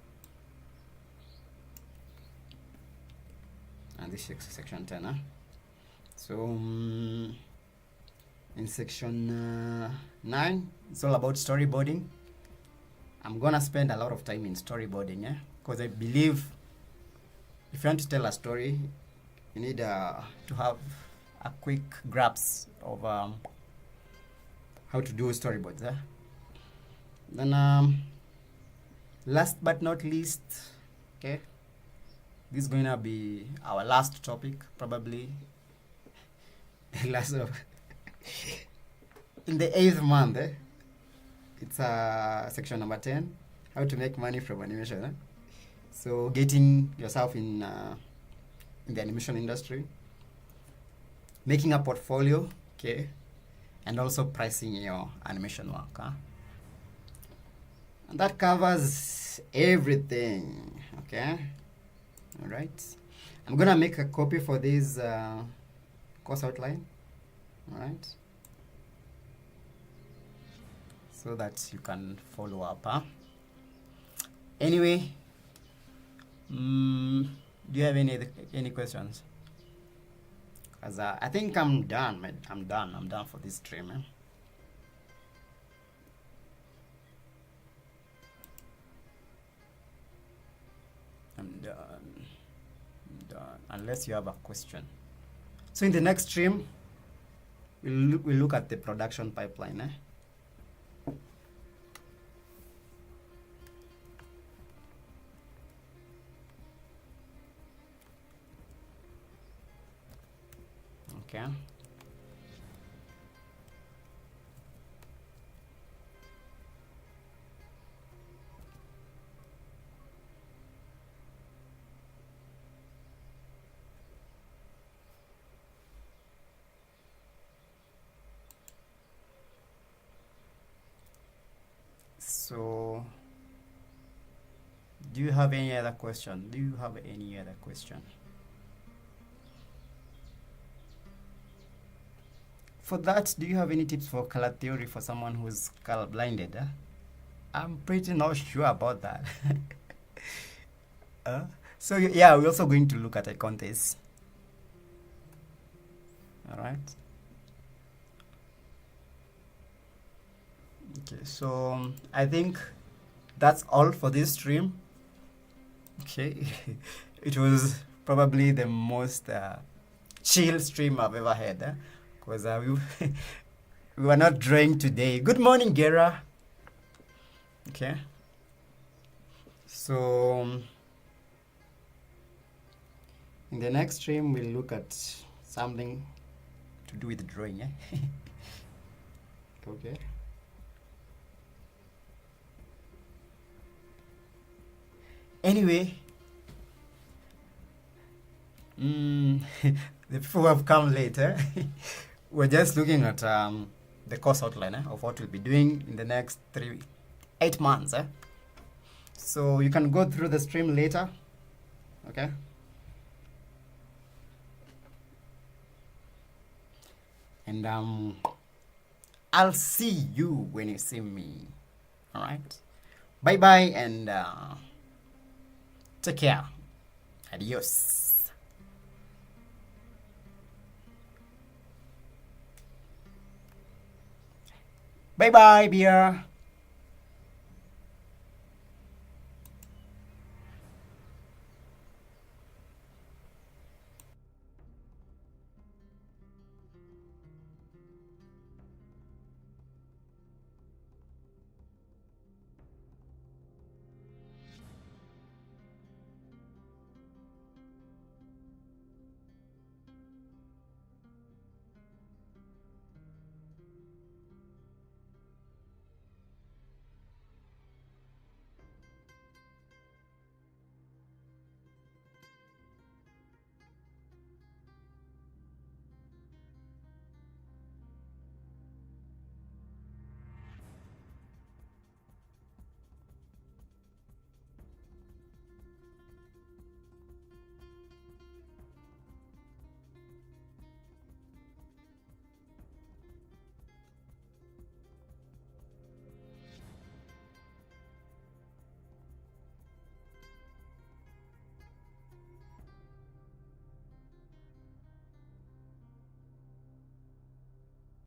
and this is section 10. So in section 9, it's all about storyboarding. I'm gonna spend a lot of time in storyboarding, because I believe if you want to tell a story, you need to have a quick grasp of how to do storyboards. Then last but not least, okay, this is going to be our last topic, probably last of in the 8th month. It's section number 10, how to make money from animation. So getting yourself in the animation industry, making a portfolio, okay, and also pricing your animation work. And that covers everything, okay? All right. I'm gonna make a copy for this course outline, all right? So that you can follow up. Anyway, do you have any questions? Because I think I'm done, man. I'm done for this stream. I'm done. Unless you have a question. So in the next stream, we'll look at the production pipeline. Okay. So, do you have any other question? For that, do you have any tips for color theory for someone who's color blinded? I'm pretty not sure about that. So yeah, we're also going to look at a contest. All right. Okay, so I think that's all for this stream. Okay, it was probably the most chill stream I've ever had, because we were not drawing today. Good morning, Gera. Okay, so in the next stream we'll look at something to do with drawing. Okay. Anyway, the people who have come later, we're just looking at the course outline of what we'll be doing in the next 8 months. So you can go through the stream later, okay? And I'll see you when you see me, all right? Bye-bye, and take care. Adios. Bye-bye, beer.